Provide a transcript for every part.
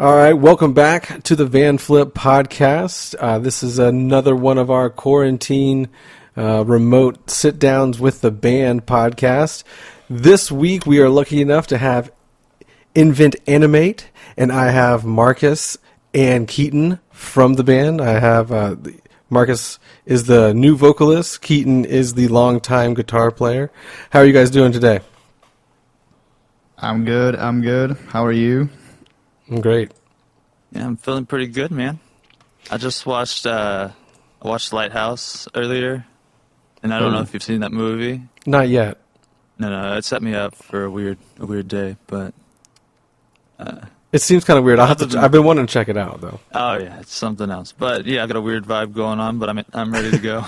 All right, welcome back to the Vanflip podcast. This is another one of our quarantine remote sit-downs with the band podcast. This week we are lucky enough to have Invent Animate, and I have Marcus and Keaton from the band. I have Marcus is the new vocalist. Keaton is the longtime guitar player. How are you guys doing today? I'm good. How are you? I'm great. Yeah, I'm feeling pretty good, man. I just watched Lighthouse earlier, and I don't know if you've seen that movie. Not yet. No, it set me up for a weird day, but It seems kind of weird. I've been wanting to check it out, though. oh yeah, it's something else. But yeah, I got a weird vibe going on, but I'm ready to go.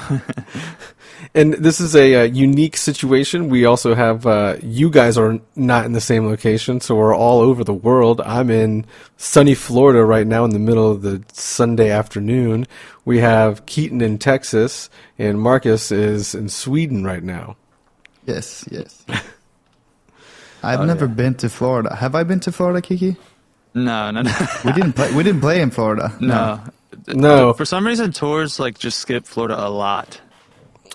And this is a unique situation. We also have you guys are not in the same location, so we're all over the world. I'm in sunny Florida right now in the middle of the Sunday afternoon. We have Keaton in Texas, and Marcus is in Sweden right now. Yes. I've never been to Florida. Have I been to Florida, Kiki? No. We didn't play in Florida. No. For some reason, tours just skip Florida a lot.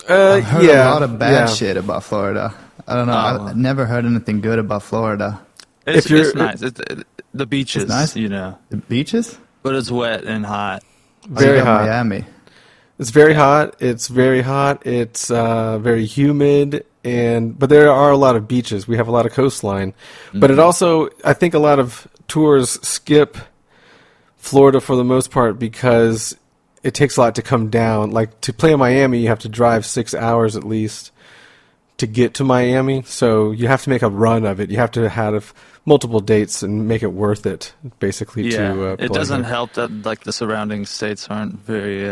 I've heard a lot of bad shit about Florida. I don't know. I've never heard anything good about Florida. It's nice. The beaches, it's nice. you know. The beaches? But it's wet and hot. Very hot. Miami. It's very hot. It's very very humid. But there are a lot of beaches. We have a lot of coastline. Mm-hmm. But it also, I think a lot of tours skip Florida for the most part because it takes a lot to come down. Like to play in Miami, you have to drive 6 hours at least to get to Miami. So you have to make a run of it. You have to have multiple dates and make it worth it, basically. Yeah, to play it doesn't there. help that the surrounding states aren't very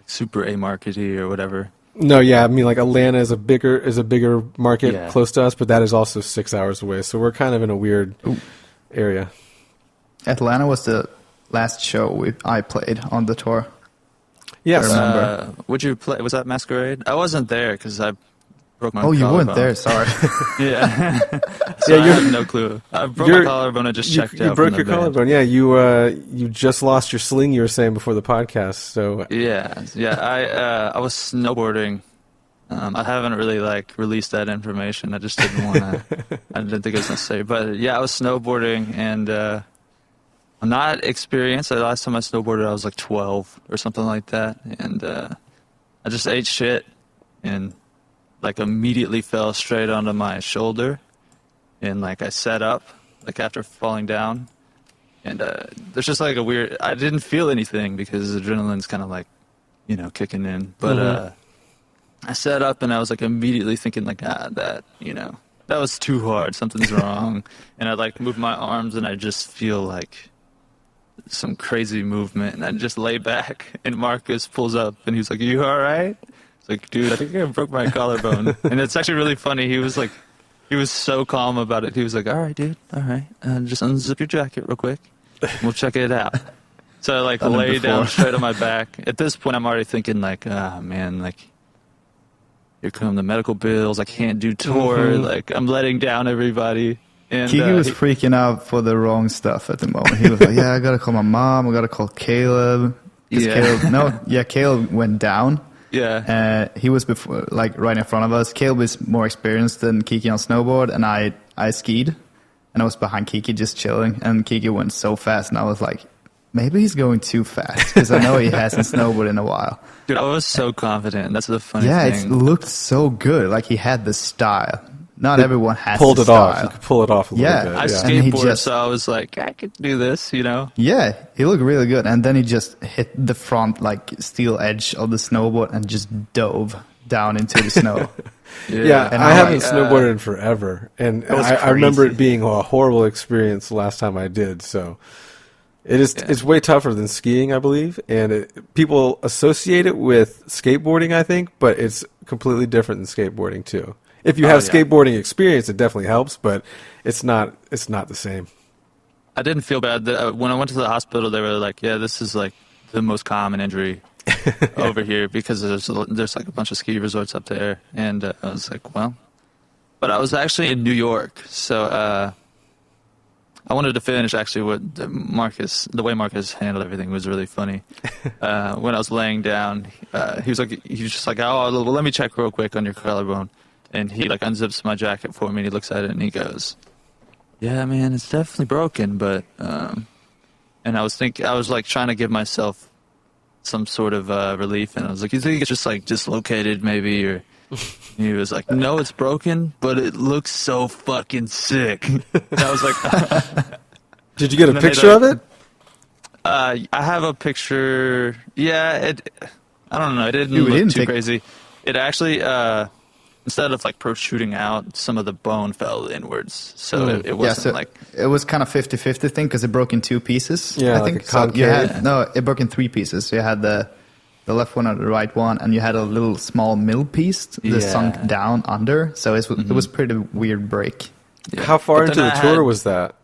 super A-markety or whatever. No, yeah, I mean Atlanta is a bigger market close to us, but that is also 6 hours away. So we're kind of in a weird area. Atlanta was the last show I played on the tour. Yes. I remember. Would you play? Was that Masquerade? I wasn't there because I broke my collarbone. You weren't there. Sorry. Yeah. So I have no clue. I broke my collarbone. I just checked out. You broke your collarbone. Yeah, you just lost your sling. You were saying before the podcast. So I was snowboarding. I haven't really released that information. I just didn't want to. I didn't think it was necessary. But yeah, I was snowboarding and I'm not experienced. The last time I snowboarded, I was 12 or something like that, and I just ate shit and immediately fell straight onto my shoulder, and I sat up after falling down, and there's just a weird. I didn't feel anything because adrenaline's kind of kicking in, but I sat up and I was immediately thinking that was too hard. Something's wrong, and I moved my arms and I just feel some crazy movement, and I just lay back, and Marcus pulls up and he's like, "You all right?" It's dude, I think I broke my collarbone. And it's actually really funny. He was so calm about it. He was like, "All right, dude, all right. Just unzip your jacket real quick. We'll check it out." So I lay down straight on my back. At this point, I'm already thinking man, here come the medical bills. I can't do tour. Mm-hmm. I'm letting down everybody. And Kiki was freaking out for the wrong stuff at the moment. He was like, "Yeah, I gotta call my mom. I gotta call Caleb." Caleb went down. Yeah. He was before, right in front of us. Caleb is more experienced than Kiki on snowboard, and I skied, and I was behind Kiki just chilling, and Kiki went so fast, and I was like, maybe he's going too fast, because I know he hasn't snowboarded in a while. Dude, I was so confident. That's the funny thing. Yeah, it looked so good. He had the style. Not everyone has pulled the it style. off. You could pull it off a little bit. I skateboarded, so I was I could do this, Yeah, he looked really good. And then he just hit the front, steel edge of the snowboard and just dove down into the snow. Yeah, and I haven't snowboarded in forever. And I remember it being a horrible experience the last time I did. So it's way tougher than skiing, I believe. And people associate it with skateboarding, I think, but it's completely different than skateboarding, too. If you have skateboarding experience, it definitely helps, but it's not the same. I didn't feel bad. When I went to the hospital, they were like, "Yeah, this is the most common injury over here because there's a bunch of ski resorts up there." And I was like, "Well," but I was actually in New York, so I wanted to finish actually what the way Marcus handled everything was really funny. When I was laying down, he was just like, oh, well, let me check real quick on your collarbone. And he like unzips my jacket for me and he looks at it and he goes, yeah, man, it's definitely broken, but, and I was like trying to give myself some sort of relief, and I was like, you think it's just like dislocated maybe, or he was like, no, it's broken, but it looks so fucking sick. And I was like, did you get a picture of it? I have a picture. Yeah, I don't know. It didn't look too crazy. It actually, instead of like protruding out, some of the bone fell inwards. So it wasn't like... It was kind of 50-50 thing because it broke in two pieces. Yeah, I think. so it broke in three pieces. So you had the left one and the right one, and you had a little small middle piece that sunk down under. So it was pretty weird break. Yeah. How far into the tour was that?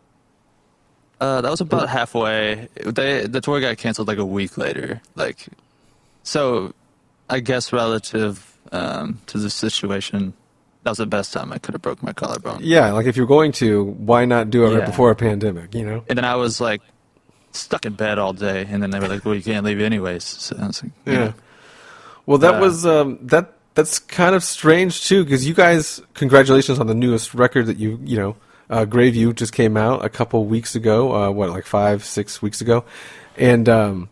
That was about halfway. The tour got canceled like a week later. So I guess relative to the situation, that was the best time I could have broke my collarbone. Yeah, like if you're going to, why not do it right before a pandemic, you know? And then I was like stuck in bed all day, and then they were like, well, you can't leave anyways. So I was like, yeah. Well, that was that's kind of strange too, because you guys, congratulations on the newest record that you know, Greyview just came out a couple weeks ago, like 5-6 weeks ago, and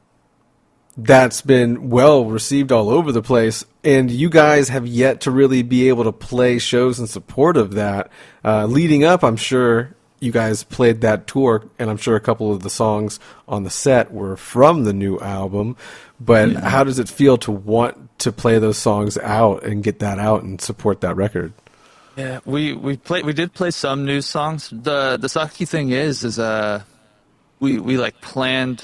that's been well received all over the place, and you guys have yet to really be able to play shows in support of that. Leading up, I'm sure you guys played that tour, and I'm sure a couple of the songs on the set were from the new album, but how does it feel to want to play those songs out and get that out and support that record? Yeah, we did play some new songs. The sucky thing is we like planned,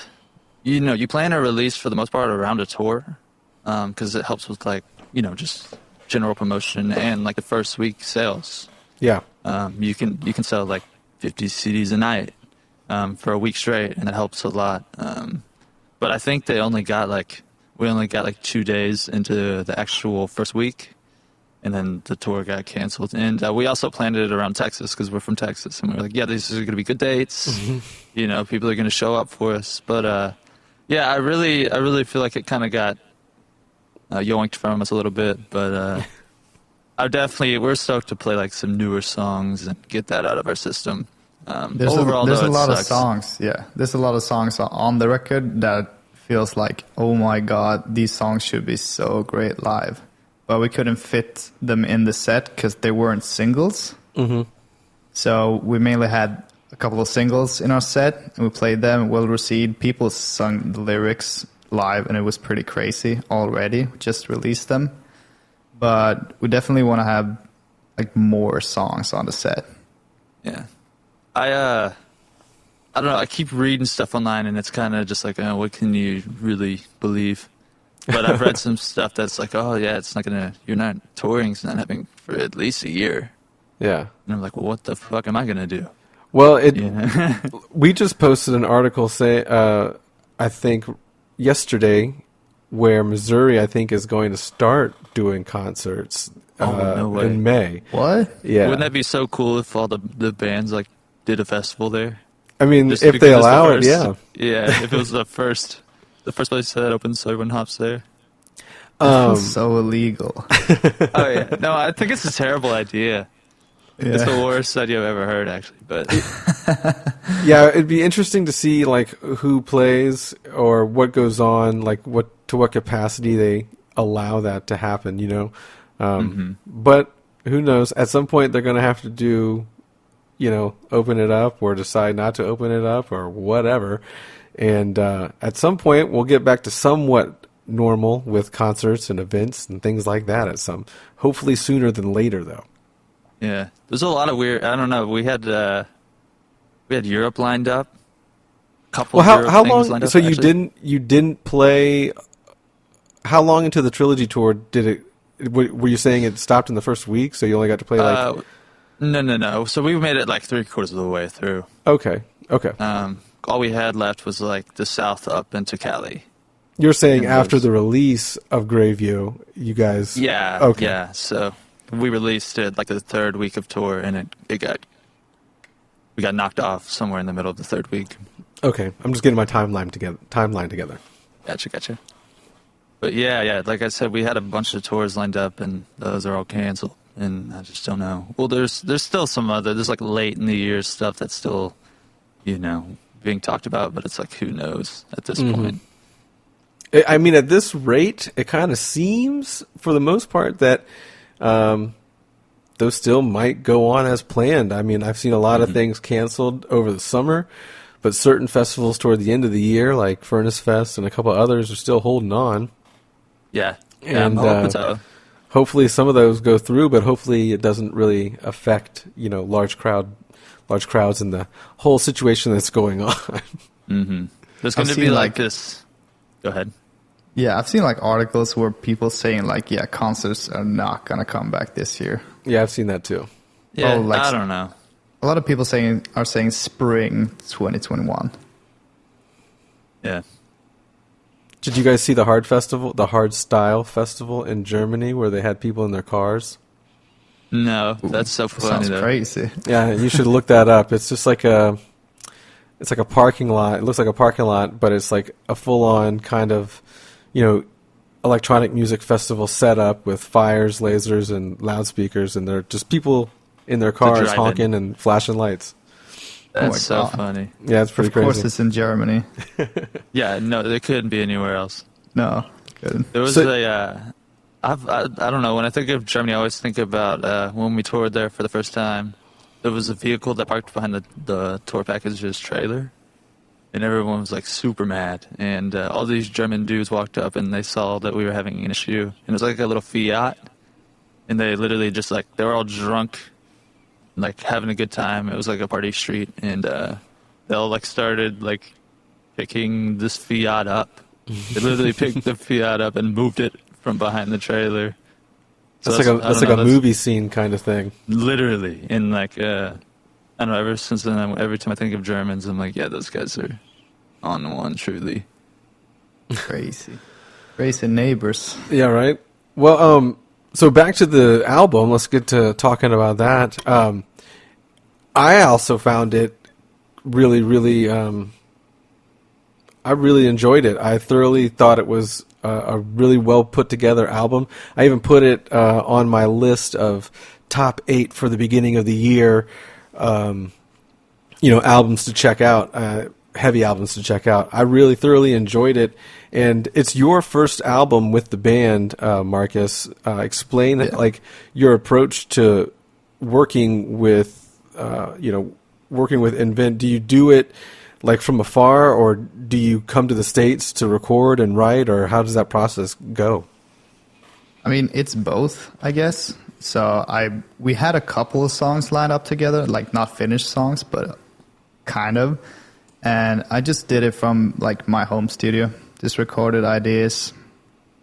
you know, you plan a release for the most part around a tour, because it helps with like, you know, just general promotion and like the first week sales. Yeah. You can sell like 50 CDs a night for a week straight, and that helps a lot. But I think we only got like 2 days into the actual first week, and then the tour got canceled. And we also planned it around Texas because we're from Texas, and we were like, yeah, these are going to be good dates. You know, people are going to show up for us. But yeah, I really feel like it kind of got yoinked from us a little bit. But we're stoked to play like some newer songs and get that out of our system. There's a lot of songs. Yeah, there's a lot of songs on the record that feels like, oh my god, these songs should be so great live, but we couldn't fit them in the set because they weren't singles. So we mainly had a couple of singles in our set, and we played them, well received. People sung the lyrics live, and it was pretty crazy already. We just released them, but we definitely want to have like more songs on the set. Yeah. I don't know, I keep reading stuff online, and it's kind of just like, oh, what can you really believe? But I've read some stuff that's like, oh yeah, you're not touring, it's not happening for at least a year. Yeah. And I'm like, well, what the fuck am I going to do? Well, we just posted an article I think yesterday, where Missouri, I think, is going to start doing concerts no way. in May. What? Yeah. Wouldn't that be so cool if all the bands like did a festival there? I mean, Just if they because allow it, yeah. Yeah, if it was the first place that opens, so everyone hops there. So illegal. Oh yeah, no, I think it's a terrible idea. Yeah. It's the worst idea I've ever heard, actually. But yeah, it'd be interesting to see like who plays or what goes on, like to what capacity they allow that to happen. You know, but who knows? At some point, they're going to have to do, you know, open it up or decide not to open it up or whatever. And at some point, we'll get back to somewhat normal with concerts and events and things like that. Hopefully sooner than later, though. Yeah, there's a lot of weird. I don't know. We had Europe lined up. How long? Lined up, so actually. you didn't play. How long into the trilogy tour did it? Were you saying it stopped in the first week? So you only got to play like. No. So we made it like 3/4 of the way through. Okay. All we had left was like the south up into Cali. You're saying after the release of Greyview, you guys... Yeah. Okay. Yeah, so we released it like the third week of tour, and it got we got knocked off somewhere in the middle of the third week. Okay, I'm just getting my timeline together. Gotcha. But yeah, like I said, we had a bunch of tours lined up, and those are all canceled, and I just don't know. Well, there's still there's like late in the year stuff that's still, being talked about, but it's like, who knows at this point. I mean, at this rate, it kind of seems, for the most part, that those still might go on as planned. I mean, I've seen a lot of things canceled over the summer, but certain festivals toward the end of the year, like Furnace Fest and a couple others, are still holding on. Yeah, and I'm hoping so. Hopefully some of those go through, but hopefully it doesn't really affect, large crowds and the whole situation that's going on. There's going to be like this. Go ahead. Yeah, I've seen like articles where people saying like, yeah, concerts are not going to come back this year. Yeah, I've seen that too. Yeah, I don't know. A lot of people are saying spring 2021. Yeah. Did you guys see the Hard Style Festival in Germany where they had people in their cars? No, that's so funny. Sounds crazy. Yeah, you should look that up. It's just like a parking lot. It looks like a parking lot, but it's like a full-on kind of, electronic music festival setup with fires, lasers, and loudspeakers, and they're just people in their cars honking and flashing lights. That's so funny. Yeah, it's pretty crazy. Of course, it's in Germany. Yeah, no, it couldn't be anywhere else. No, couldn't. There was I don't know. When I think of Germany, I always think about when we toured there for the first time. There was a vehicle that parked behind the tour package's trailer, and everyone was like super mad. And all these German dudes walked up, and they saw that we were having an issue. And it was like a little Fiat, and they literally just they were all drunk, like having a good time. It was like a party street, and they all started picking this Fiat up. They literally picked the Fiat up and moved it from behind the trailer. So that's like a movie scene kind of thing. Literally, and I don't know. Ever since then, every time I think of Germans, I'm like, yeah, those guys are on one, truly. Crazy neighbors. Yeah, right. Well, so back to the album. Let's get to talking about that. I also found it really, really. I really enjoyed it. I thoroughly thought it was a really well put together album. I even put it on my list of top 8 for the beginning of the year. Albums to check out. Heavy albums to check out. I really thoroughly enjoyed it, and it's your first album with the band, Marcus. Explain your approach to working with Invent. Do you do it from afar, or do you come to the States to record and write, or how does that process go? I mean, it's both, I guess. So we had a couple of songs lined up together, not finished songs, but kind of. And I just did it from my home studio. Just recorded ideas,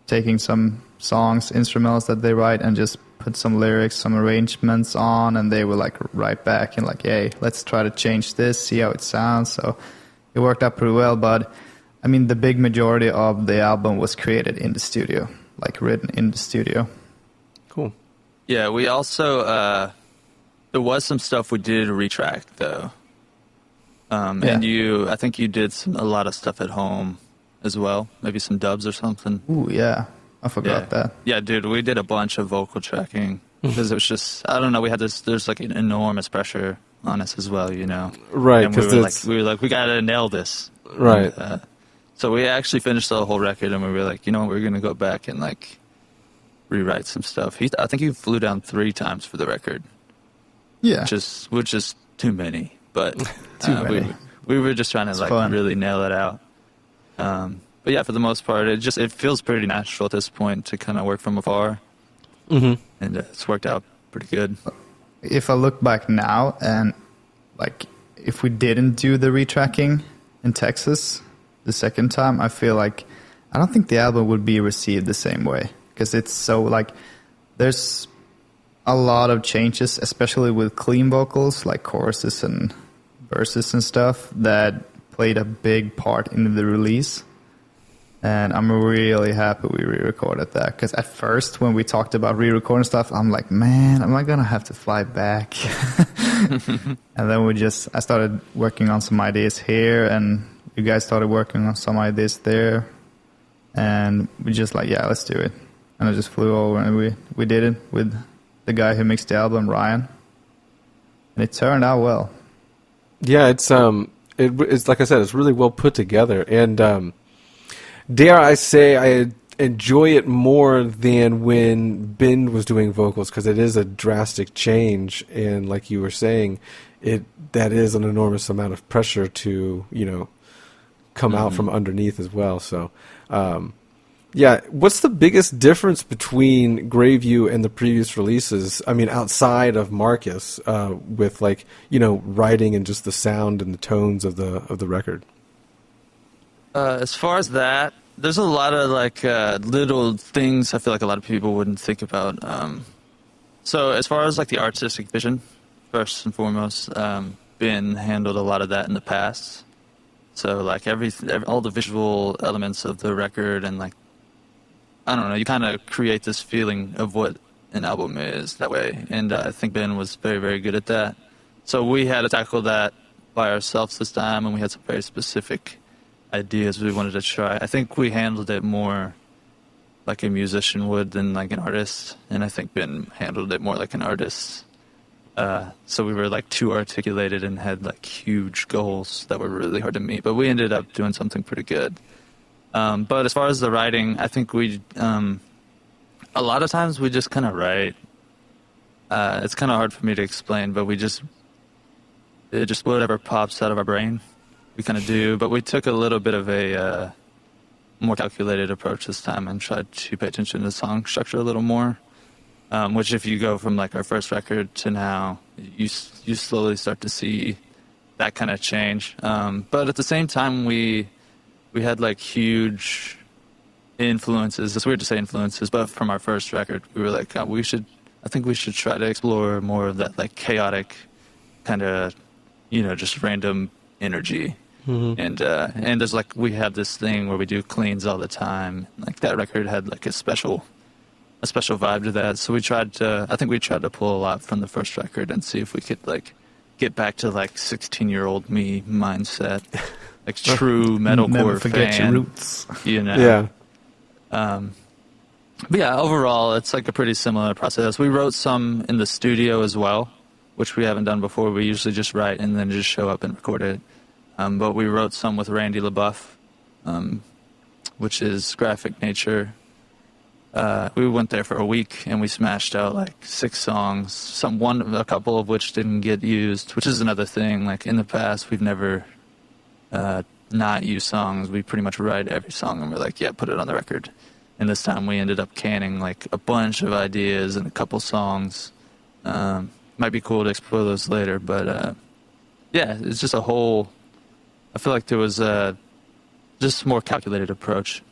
taking some songs, instrumentals that they write, and just put some lyrics, some arrangements on, and they were right back and hey, let's try to change this, see how it sounds. So it worked out pretty well. But I mean, the big majority of the album was created in the studio, written in the studio. Cool. Yeah, we also there was some stuff we did retrack though. And I think you did a lot of stuff at home as well, maybe some dubs or something. Ooh, yeah. I forgot that. Yeah, dude, we did a bunch of vocal tracking because it was just, I don't know, we had there's an enormous pressure on us as well, Right, and we were like, we gotta nail this. Right. And, so we actually finished the whole record, and we were like, we're gonna go back and rewrite some stuff. I think he flew down 3 times for the record. Yeah. Which is too many, but too many. We were just trying to really nail it out. But yeah, for the most part, it feels pretty natural at this point to kind of work from afar, and it's worked out pretty good. If I look back now, and if we didn't do the retracking in Texas the second time, I feel I don't think the album would be received the same way, because it's so there's a lot of changes, especially with clean vocals choruses and verses and stuff that played a big part in the release. And I'm really happy we re-recorded that, because at first when we talked about re-recording stuff, I'm like, man, am I gonna have to fly back? And then I started working on some ideas here, and you guys started working on some ideas there, and we just like, yeah, let's do it. And I just flew over, and we did it with the guy who mixed the album, Ryan, and it turned out well. Yeah, it's like I said, it's really well put together, and dare I say, I enjoy it more than when Ben was doing vocals, because it is a drastic change, and like you were saying, that is an enormous amount of pressure to come out from underneath as well. So, yeah, what's the biggest difference between Greyview and the previous releases? I mean, outside of Marcus, with writing and just the sound and the tones of the record. As far as that, there's a lot of little things I feel like a lot of people wouldn't think about. So as far as the artistic vision, first and foremost, Ben handled a lot of that in the past. So all the visual elements of the record, and I don't know, you kind of create this feeling of what an album is that way. And I think Ben was very, very good at that. So we had to tackle that by ourselves this time, and we had some very specific ideas we wanted to try. I think we handled it more like a musician would than like an artist, and I think Ben handled it more like an artist. So we were too articulated and had huge goals that were really hard to meet, but we ended up doing something pretty good. But as far as the writing, I think we a lot of times we just kind of write. It's kind of hard for me to explain, but just whatever pops out of our brain we kind of do, but we took a little bit of a more calculated approach this time and tried to pay attention to song structure a little more, which if you go from our first record to now, you slowly start to see that kind of change. But at the same time, we had huge influences. It's weird to say influences, but from our first record, we were I think we should try to explore more of that chaotic kind of, just random energy. Mm-hmm. And there's we have this thing where we do cleans all the time. That record had a special vibe to that. So I think we tried to pull a lot from the first record and see if we could get back to 16-year-old me mindset, true metalcore Never forget fan. Your roots. Yeah. But yeah, overall it's a pretty similar process. We wrote some in the studio as well, which we haven't done before. We usually just write and then just show up and record it. But we wrote some with Randy LaBeouf, which is Graphic Nature. We went there for a week and we smashed out 6 songs. A couple of which didn't get used, which is another thing. In the past, we've never not used songs. We pretty much write every song and we're yeah, put it on the record. And this time we ended up canning a bunch of ideas and a couple songs. Might be cool to explore those later, but yeah, it's just a whole. I feel like there was just a more calculated approach.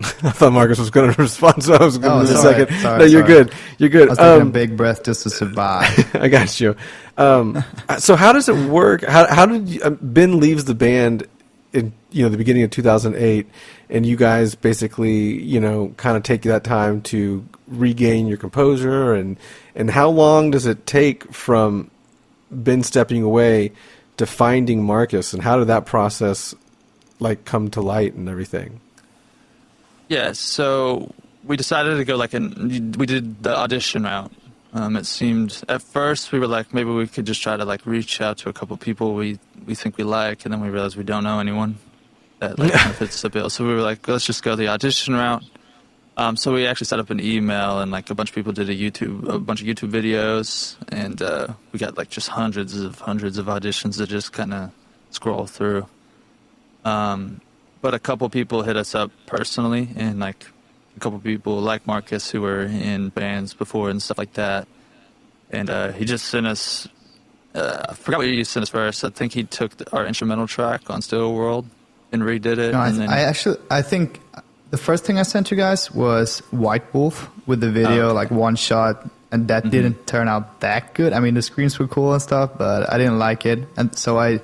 I thought Marcus was going to respond, so I was going to a second. Sorry, no, you're good. You're good. I was taking a big breath just to survive. I got you. So how does it work? How did Ben leaves the band in the beginning of 2008, and you guys basically kind of take that time to regain your composure, and how long does it take from Ben stepping away to finding Marcus, and how did that process come to light and everything? Yeah, so we decided to go we did the audition route. It seemed at first we were maybe we could just try to reach out to a couple people we think we like, and then we realized we don't know anyone that kind of fits the bill. So we were let's just go the audition route. So we actually set up an email, and a bunch of people did a bunch of YouTube videos, and we got just hundreds of auditions to just kind of scroll through. But a couple people hit us up personally, and a couple people like Marcus who were in bands before and stuff like that. And he just sent us. I forgot what he sent us first. I think he took our instrumental track on Still World and redid it. No, and then, I think the first thing I sent you guys was White Wolf with the video, one shot, and that didn't turn out that good. I mean, the screens were cool and stuff, but I didn't like it, and so I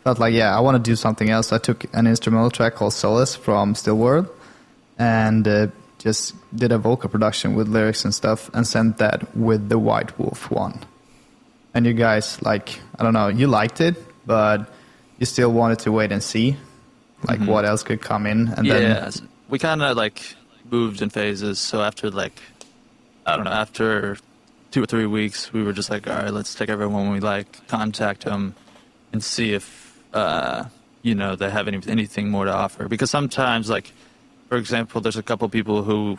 felt like, yeah, I want to do something else. I took an instrumental track called Solace from Still World and just did a vocal production with lyrics and stuff and sent that with the White Wolf one. And you guys, like, I don't know, you liked it, but you still wanted to wait and see, like, what else could come in. And then we kind of, like, moved in phases. So after, like, I don't know, after 2 or 3 weeks, we were just like, all right, let's take everyone we like, contact them, and see if, you know, they have anything more to offer. Because sometimes, like, for example, there's a couple people who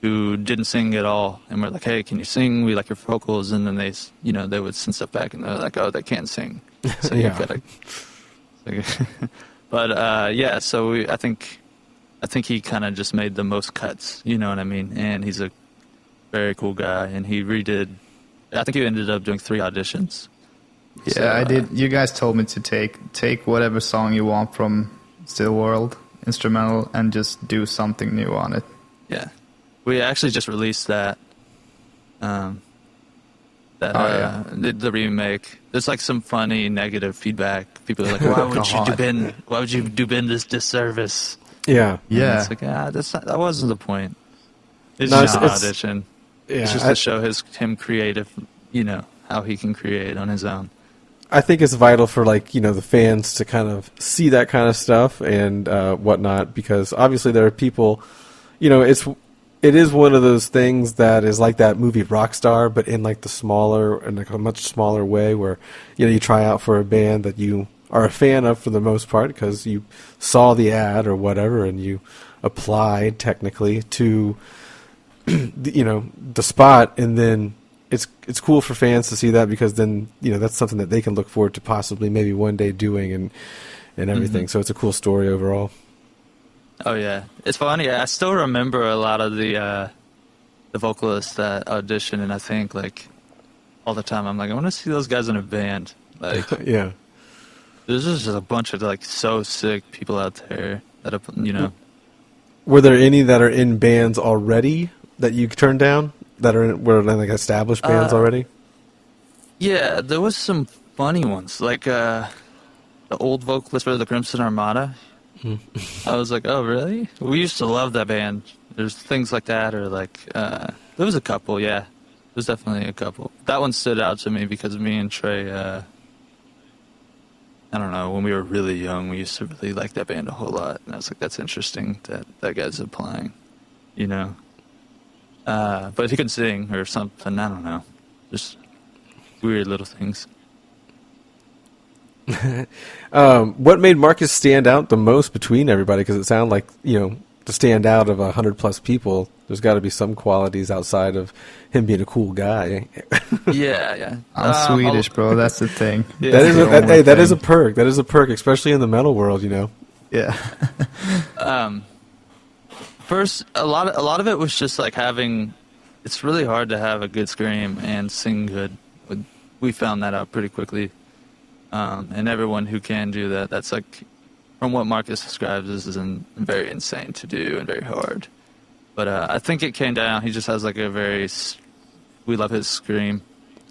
didn't sing at all, and we're like, hey, can you sing? We like your vocals, and then they, you know, they would send stuff back, and they're like, oh, they can't sing. So you gotta. But yeah, so I think he kind of just made the most cuts, you know what I mean? And he's a very cool guy, and he redid. I think he ended up doing 3 auditions. Yeah, so, I did. You guys told me to take whatever song you want from Still World instrumental and just do something new on it. Yeah, we actually just released that. The remake. There's like some funny negative feedback. People are like, "Why would you do Ben this disservice?" Yeah, And it's like, that wasn't the point. It's just an audition. It's just to show him creative, you know, how he can create on his own. I think it's vital for, like, you know, the fans to kind of see that kind of stuff and whatnot, because obviously there are people, you know, it is one of those things that is like that movie Rockstar, but in like a much smaller way, where, you know, you try out for a band that you are a fan of for the most part because you saw the ad or whatever, and you applied technically to, you know, the spot, and then it's cool for fans to see that, because then, you know, that's something that they can look forward to possibly maybe one day doing and everything. So it's a cool story overall. Oh yeah, it's funny. I still remember a lot of the vocalists that audition, and I think, like, all the time I'm like, I want to see those guys in a band. Like, yeah, there's just a bunch of, like, so sick people out there that, you know. Were there any that are in bands already that you turned down? That were like established bands already? Yeah, there was some funny ones, like the old vocalist for the Crimson Armada. I was like, oh, really? We used to love that band. There's things like that, or like, there was a couple, yeah. There's definitely a couple. That one stood out to me because me and Trey, I don't know, when we were really young, we used to really like that band a whole lot. And I was like, that's interesting that guy's applying, you know? But he could sing or something, I don't know. Just weird little things. What made Marcus stand out the most between everybody? Because it sounded like, you know, to stand out of 100+ people, there's got to be some qualities outside of him being a cool guy. Yeah. I'm Swedish, bro. That's the thing. Yeah. That is a perk. That is a perk, especially in the metal world, you know. Yeah. First, a lot of it was just like having. It's really hard to have a good scream and sing good. We found that out pretty quickly. And everyone who can do that, that's like, from what Marcus describes, is very insane to do and very hard. But I think it came down. He just has like we love his scream,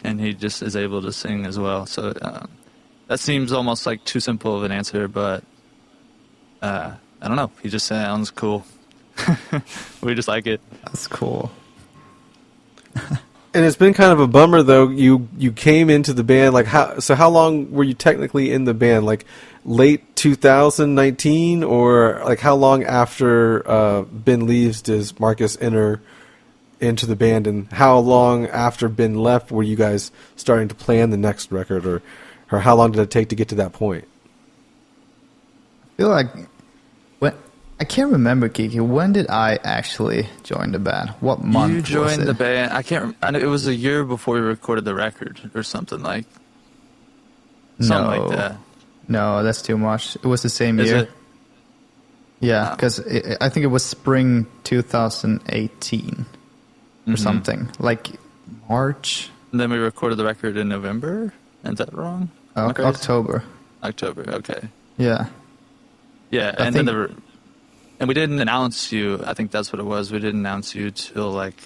and he just is able to sing as well. So that seems almost like too simple of an answer, but I don't know. He just sounds cool. We just like it. That's cool. And it's been kind of a bummer, though. You came into the band, like, how long were you technically in the band? Like late 2019, or like how long after Ben leaves does Marcus enter into the band, and how long after Ben left were you guys starting to plan the next record, or how long did it take to get to that point? I feel like I can't remember, Kiki. When did I actually join the band? What month was it? You joined the band. I can't. I know it was a year before we recorded the record, or something like that. No, that's too much. It was the same Is year. it? Yeah, because I think it was spring 2018 or something, like March. And then we recorded the record in November. Is that wrong? October. October. Okay. Yeah. Yeah, and we didn't announce you. I think that's what it was. We didn't announce you till like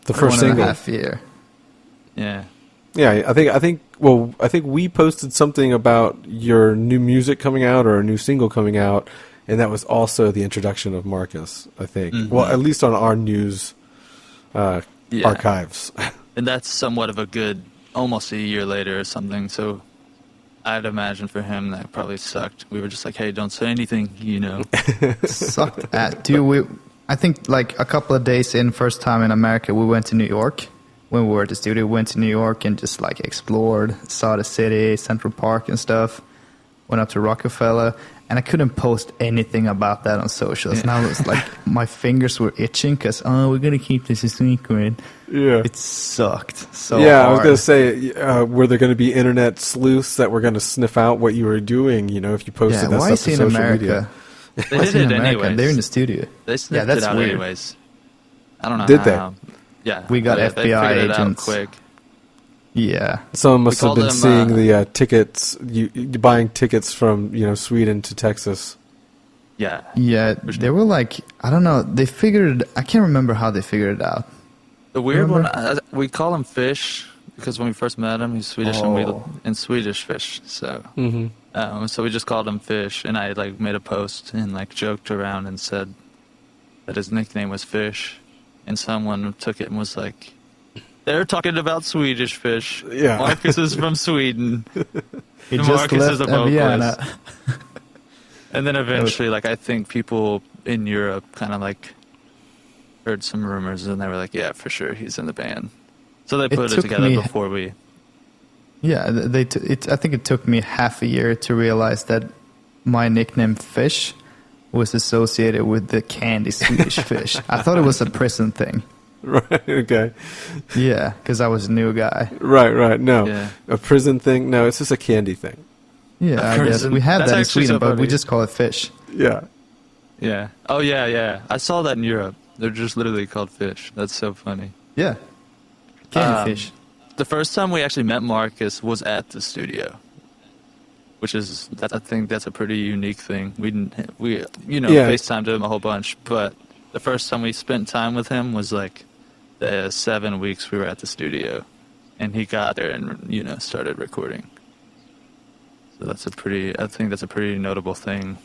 the first 1.5 single. year. Yeah. Yeah, I think we posted something about your new music coming out or a new single coming out, and that was also the introduction of Marcus, I think. Mm-hmm. Well, at least on our news archives. And that's somewhat of a good, almost a year later or something, so I'd imagine for him that probably sucked. We were just like, hey, don't say anything, you know. Sucked at. Dude, I think like a couple of days in, first time in America, we went to New York. When we were at the studio, we went to New York and just like explored, saw the city, Central Park and stuff. Went up to Rockefeller, and I couldn't post anything about that on socials. And I was like, my fingers were itching because, we're going to keep this a secret. Yeah. It sucked so Yeah, hard. I was going to say, were there going to be internet sleuths that were going to sniff out what you were doing, you know, if you posted that why stuff is to he in social America? media? They Why is did he in it America? anyways. They're in the studio. They sniffed that's it out weird. anyways. I don't know Did how. they? Yeah. We got they FBI figured it out agents. quick. Yeah. Someone must have called been them, seeing the tickets, you buying tickets from, Sweden to Texas. Yeah. Yeah, they were like, I don't know, they figured, I can't remember how they figured it out. The weird Remember? one, we call him Fish because when we first met him, he's Swedish and Swedish Fish. So, so we just called him Fish, and I like made a post and like joked around and said that his nickname was Fish, and someone took it and was like, "They're talking about Swedish Fish. Yeah. Marcus is from Sweden. He And just Marcus left is a vocalist." Vienna. And then eventually, like, I think people in Europe kind of, like, heard some rumors, and they were like, yeah, for sure, he's in the band. So they put it together before we... Yeah, I think it took me half a year to realize that my nickname Fish was associated with the candy Swedish fish. I thought it was a prison thing. Right, okay. Yeah, because I was a new guy. Right, no. Yeah. A prison thing? No, it's just a candy thing. Yeah, I guess. prison. We have That's that in actually Sweden, so but we funny. just call it fish. Yeah. Yeah. Oh, yeah. I saw that in Europe. They're just literally called Fish. That's so funny. Yeah. Candy fish. The first time we actually met Marcus was at the studio, which is, I think that's a pretty unique thing. We FaceTimed him a whole bunch, but the first time we spent time with him was like the 7 weeks we were at the studio, and he got there and, started recording. So I think that's a pretty notable thing.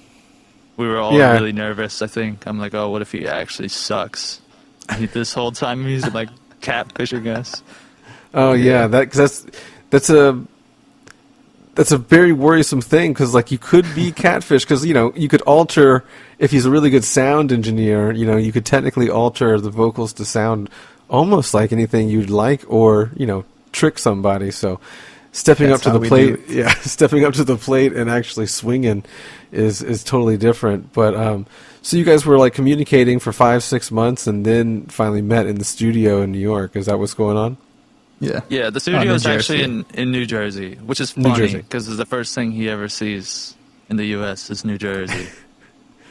We were all really nervous, I think. I'm like, oh, what if he actually sucks? This whole time he's like catfishing us. Oh yeah, that's a very worrisome thing because like you could be catfish because you could alter if he's a really good sound engineer. You could technically alter the vocals to sound almost like anything you'd like, or trick somebody. So stepping up to the plate and actually swinging is totally different. But so you guys were like communicating for 5-6 months and then finally met in the studio in New York. Is that what's going on? Yeah. Yeah, the studio is New actually Jersey. in New Jersey, which is New funny Jersey. because the first thing he ever sees in the U.S. is New Jersey,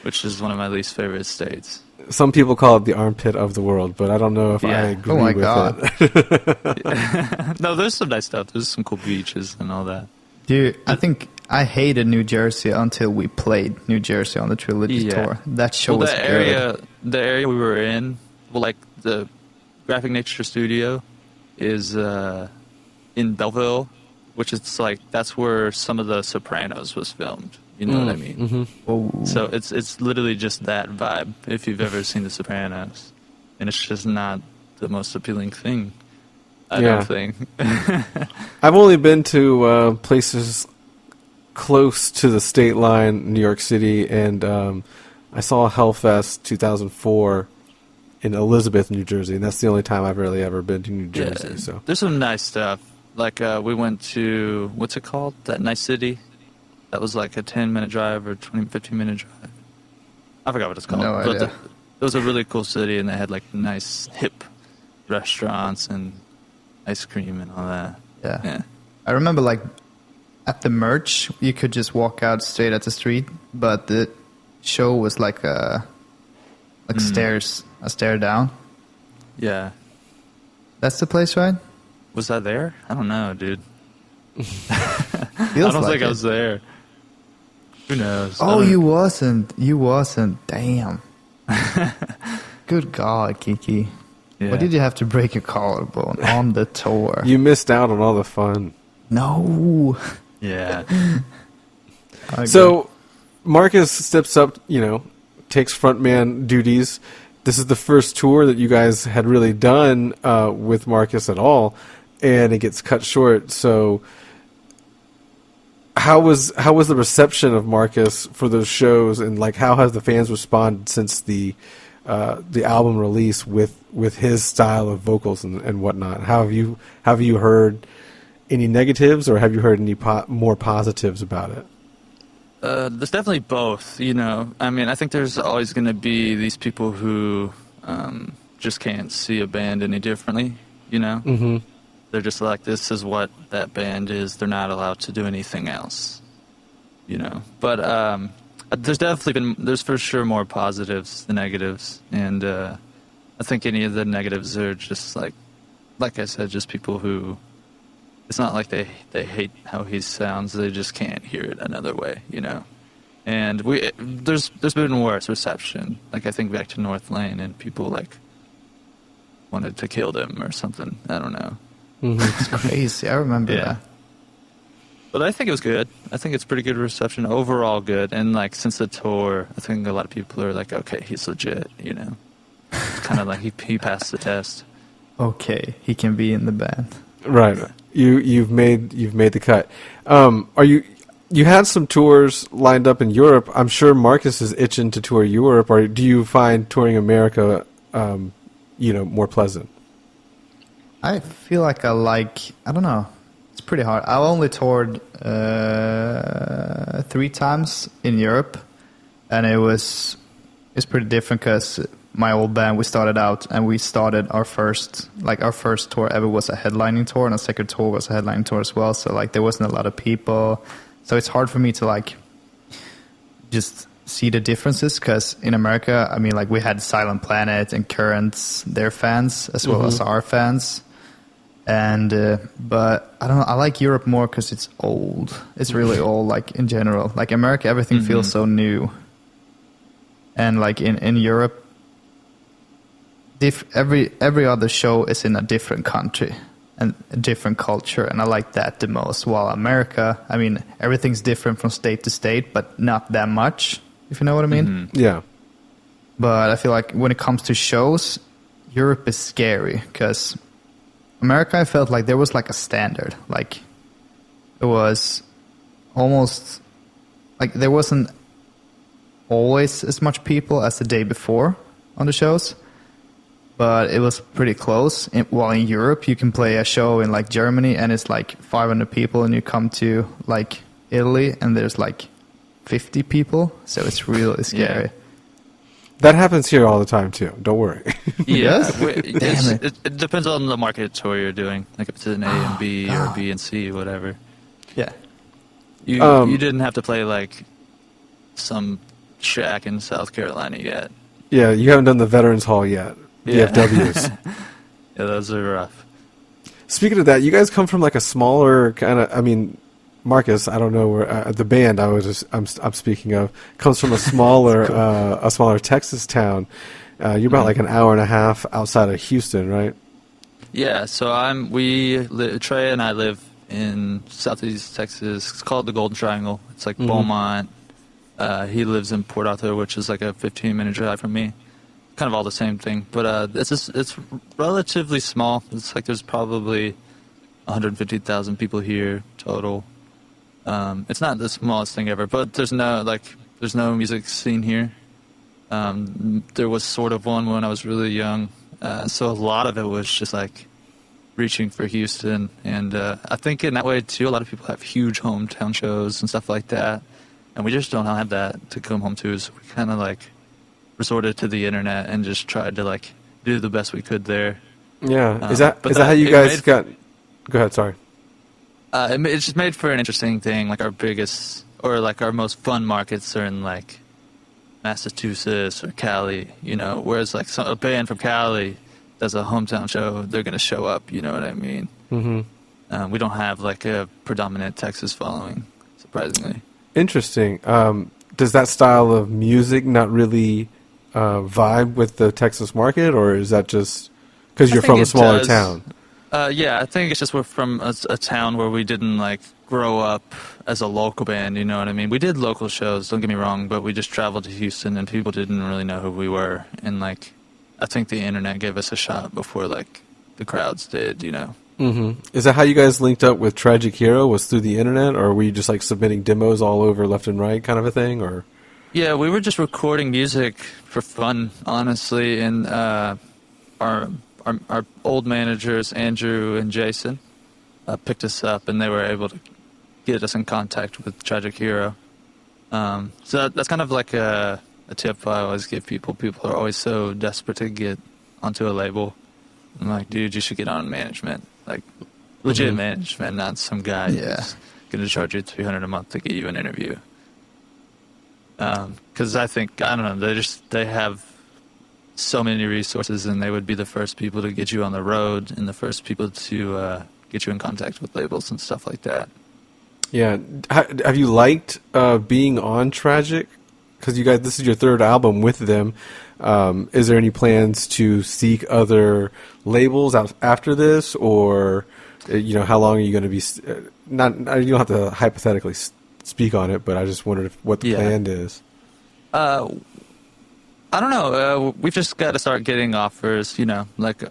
which is one of my least favorite states. Some people call it the armpit of the world, but I don't know if I agree Oh my with God. it. No, there's some nice stuff. There's some cool beaches and all that. Dude, I think I hated New Jersey until we played New Jersey on the Trilogy tour. That show was good. The area we were in, like the Graphic Nature Studio, is in Belleville, which is like that's where some of the Sopranos was filmed. You know what I mean? Mm-hmm. Oh. So it's literally just that vibe. If you've ever seen The Sopranos, and it's just not the most appealing thing. I don't think. I've only been to places close to the state line, New York City, and I saw Hellfest 2004 in Elizabeth, New Jersey, and that's the only time I've really ever been to New Jersey. So there's some nice stuff. Like we went to what's it called? That nice city. That was like a 10-minute drive or 15-minute drive. I forgot what it's called. No idea. It was a really cool city, and they had like nice hip restaurants and ice cream and all that. Yeah. I remember like at the merch, you could just walk out straight at the street, but the show was like stairs, a stair down. Yeah. That's the place, right? Was that there? I don't know, dude. I Feels don't like think I it. was there. Who knows? Oh, you wasn't. You wasn't. Damn. Good God, Kiki. Yeah. Why did you have to break your collarbone on the tour? You missed out on all the fun. No. Yeah. So Marcus steps up, takes frontman duties. This is the first tour that you guys had really done with Marcus at all, and it gets cut short. So how was the reception of Marcus for those shows, and like how have the fans responded since the album release with his style of vocals and whatnot? How have you heard any negatives, or have you heard any more positives about it? There's definitely both, I mean, I think there's always going to be these people who just can't see a band any differently, Mm-hmm. They're just like, this is what that band is. They're not allowed to do anything else, But there's for sure more positives than negatives. And I think any of the negatives are just like I said, just people who, it's not like they hate how he sounds. They just can't hear it another way, And there's been worse reception. Like I think back to North Lane, and people like wanted to kill them or something. I don't know. Mm-hmm. It's crazy. I remember that. But I think it was good. I think it's pretty good reception, overall good. And like since the tour, I think a lot of people are like, okay, he's legit, It's kind of like he passed the test. Okay, he can be in the band. Right. You've made the cut. You had some tours lined up in Europe. I'm sure Marcus is itching to tour Europe, or do you find touring America more pleasant? I feel like I don't know. It's pretty hard. I only toured 3 times in Europe, and it's pretty different because my old band, we started out and we started our first tour ever was a headlining tour, and our second tour was a headlining tour as well. So like there wasn't a lot of people, so it's hard for me to like just see the differences, because in America, I mean, like we had Silent Planet and Currents, their fans as well as our fans. And but I don't know, I like Europe more because it's old. It's really old, like in general. Like America, everything feels so new. And like in Europe, every other show is in a different country and a different culture, and I like that the most. While America, I mean, everything's different from state to state, but not that much, if you know what I mean. Mm-hmm. Yeah. But I feel like when it comes to shows, Europe is scary, because America, I felt like there was like a standard. Like it was almost like there wasn't always as much people as the day before on the shows, but it was pretty close. While in Europe, you can play a show in like Germany and it's like 500 people, and you come to like Italy and there's like 50 people. So it's really scary. Yeah. That happens here all the time too. Don't worry. Yeah, it depends on the market tour you're doing. Like if it's an A and B or B and C, whatever. Yeah. You didn't have to play like some shack in South Carolina yet. Yeah, you haven't done the Veterans Hall yet. Yeah. VFWs. Yeah, those are rough. Speaking of that, you guys come from like a smaller kind of. I mean, Marcus, I don't know where the band I'm speaking of comes from a smaller Texas town. You're about like an hour and a half outside of Houston, right? Yeah, so Trey and I live in Southeast Texas. It's called the Golden Triangle. It's like Beaumont. He lives in Port Arthur, which is like a 15-minute drive from me. Kind of all the same thing, but it's relatively small. It's like there's probably 150,000 people here total. It's not the smallest thing ever, but there's no music scene here. There was sort of one when I was really young, so a lot of it was just like reaching for Houston, and I think in that way too, a lot of people have huge hometown shows and stuff like that, and we just don't have that to come home to, so we kind of like resorted to the internet and just tried to like do the best we could there. Yeah, is that how you guys got? Go ahead, sorry. It's just made for an interesting thing. Like our biggest, or like our most fun markets are in like Massachusetts or Cali, whereas like a band from Cali does a hometown show, they're going to show up, you know what I mean? Mm-hmm. We don't have like a predominant Texas following, surprisingly. Interesting. Does that style of music not really vibe with the Texas market, or is that just Because you're think from a it smaller does. town. Yeah, I think it's just we're from a town where we didn't like grow up as a local band. You know what I mean? We did local shows. Don't get me wrong, but we just traveled to Houston, and people didn't really know who we were. And like, I think the internet gave us a shot before like the crowds did. You know. Mm-hmm. Is that how you guys linked up with Tragic Hero? Was through the internet, or were you just like submitting demos all over left and right, kind of a thing, or? Yeah, we were just recording music for fun, honestly, and our old managers, Andrew and Jason, picked us up, and they were able to get us in contact with Tragic Hero. So that's kind of like a tip I always give people. People are always so desperate to get onto a label. I'm like, dude, you should get on management. Like, legit management, not some guy who's going to charge you $300 a month to get you an interview. Because I think, I don't know, they have so many resources, and they would be the first people to get you on the road and the first people to get you in contact with labels and stuff like that. Yeah. Have you liked being on Tragic? Because you guys, this is your third album with them. Is there any plans to seek other labels out after this, or how long are you going to be? Not you don't have to hypothetically speak on it, but I just wondered what the plan is. I don't know. We've just got to start getting offers. Like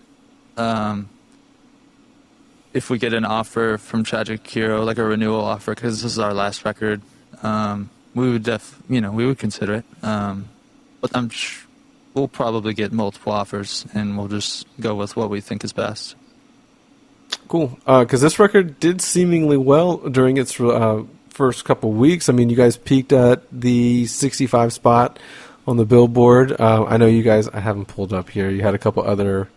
if we get an offer from Tragic Hero, like a renewal offer, because this is our last record, we would we would consider it. But we'll probably get multiple offers, and we'll just go with what we think is best. Cool. Because this record did seemingly well during its first couple weeks. I mean, you guys peaked at the 65 spot on the Billboard. I know you guys, I haven't pulled up here. You had a couple other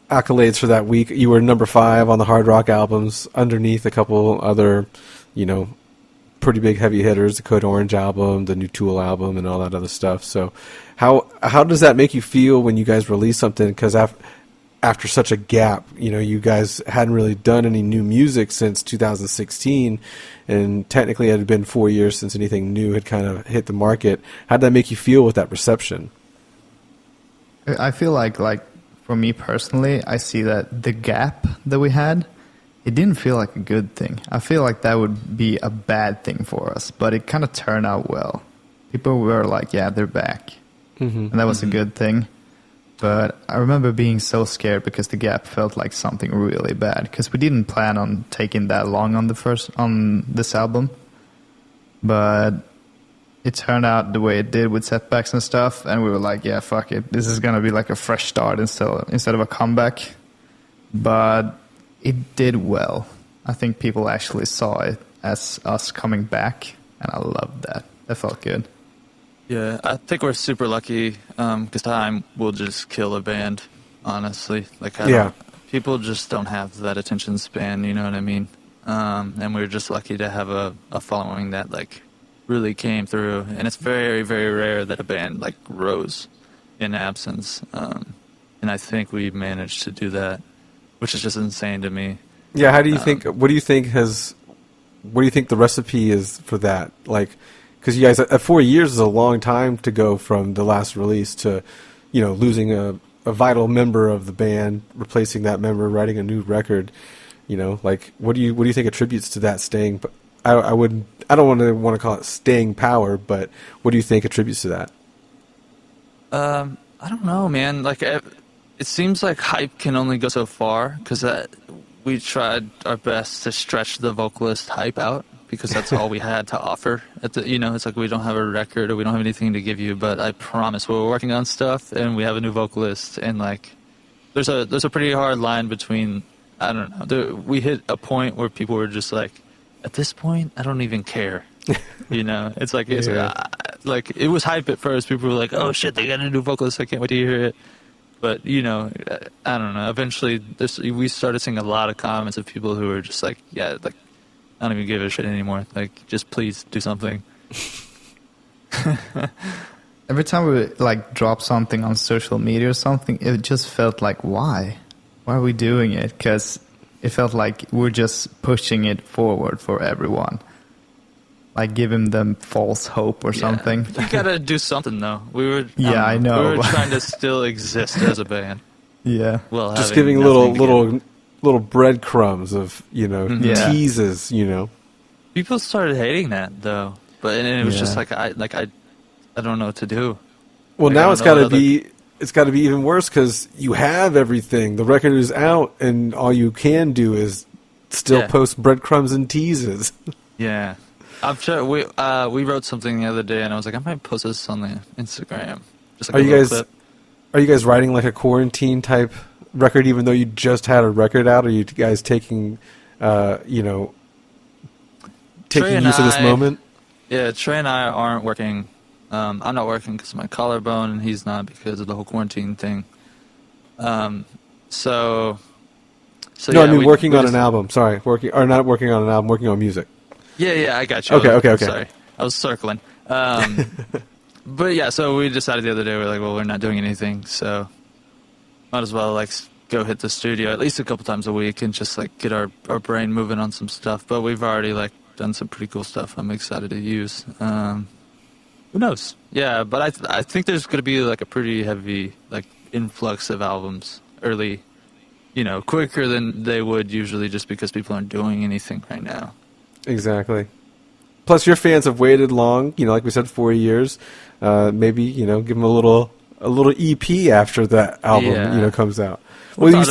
accolades for that week. You were number 5 on the hard rock albums, underneath a couple other, pretty big heavy hitters, the Code Orange album, the new Tool album, and all that other stuff. So how does that make you feel when you guys release something? Because after such a gap, you guys hadn't really done any new music since 2016, and technically it had been 4 years since anything new had kind of hit the market. How did that make you feel with that reception? I feel like for me personally, I see that the gap that we had, it didn't feel like a good thing. I feel like that would be a bad thing for us, but it kind of turned out well. People were like, yeah, they're back. And that was a good thing. But I remember being so scared because the gap felt like something really bad, because we didn't plan on taking that long on this album. But it turned out the way it did with setbacks and stuff, and we were like, yeah, fuck it. This is going to be like a fresh start instead of a comeback. But it did well. I think people actually saw it as us coming back, and I loved that. That felt good. Yeah, I think we're super lucky because time will just kill a band, honestly. People just don't have that attention span, you know what I mean? And we're just lucky to have a following that really came through. And it's very, very rare that a band grows in absence. And I think we managed to do that, which is just insane to me. Yeah, how do you think? What do you think the recipe is for that? Because you guys, at 4 years is a long time to go from the last release to, losing a vital member of the band, replacing that member, writing a new record. What do you think attributes to that staying? I don't want to call it staying power, but what do you think attributes to that? I don't know, man. It seems like hype can only go so far, because we tried our best to stretch the vocalist hype out, because that's all we had to offer. It's like we don't have a record or we don't have anything to give you, but I promise we're working on stuff and we have a new vocalist, and there's a pretty hard line between, I don't know, we hit a point where people were just like, at this point, I don't even care. It's like, it was hype at first. People were like, oh shit, they got a new vocalist, I can't wait to hear it. But, I don't know, eventually we started seeing a lot of comments of people who were just like, yeah, I don't even give a shit anymore. Just please do something. Every time we drop something on social media or something, it just felt like, why? Why are we doing it? Because it felt like we're just pushing it forward for everyone. like give him them false hope or something. You gotta do something though. Yeah, I know. We were trying to still exist as a band. Yeah. Well, just giving little breadcrumbs of, teases, People started hating that though, and it was just like I don't know what to do. Well, now it's got to be even worse because you have everything. The record is out, and all you can do is still post breadcrumbs and teases. Yeah, I'm sure we wrote something the other day, and I was like, I might post this on the Instagram. Just like Are you guys writing like a quarantine type record, even though you just had a record out? Are you guys taking, taking use of this moment? Yeah, Trey and I aren't working. I'm not working because of my collarbone, and he's not because of the whole quarantine thing. No, I mean working on an album. Sorry, not working on an album, working on music. Yeah, I got you. Okay. Sorry, I was circling. But yeah, so we decided the other day, we're like, well, we're not doing anything, so might as well go hit the studio at least a couple times a week and just get our brain moving on some stuff. But we've already done some pretty cool stuff I'm excited to use. Who knows? Yeah, but I think there's going to be a pretty heavy influx of albums early, quicker than they would usually just because people aren't doing anything right now. Exactly. Plus, your fans have waited long, like we said, 4 years. Maybe, give them a little EP after that album, comes out. Well, you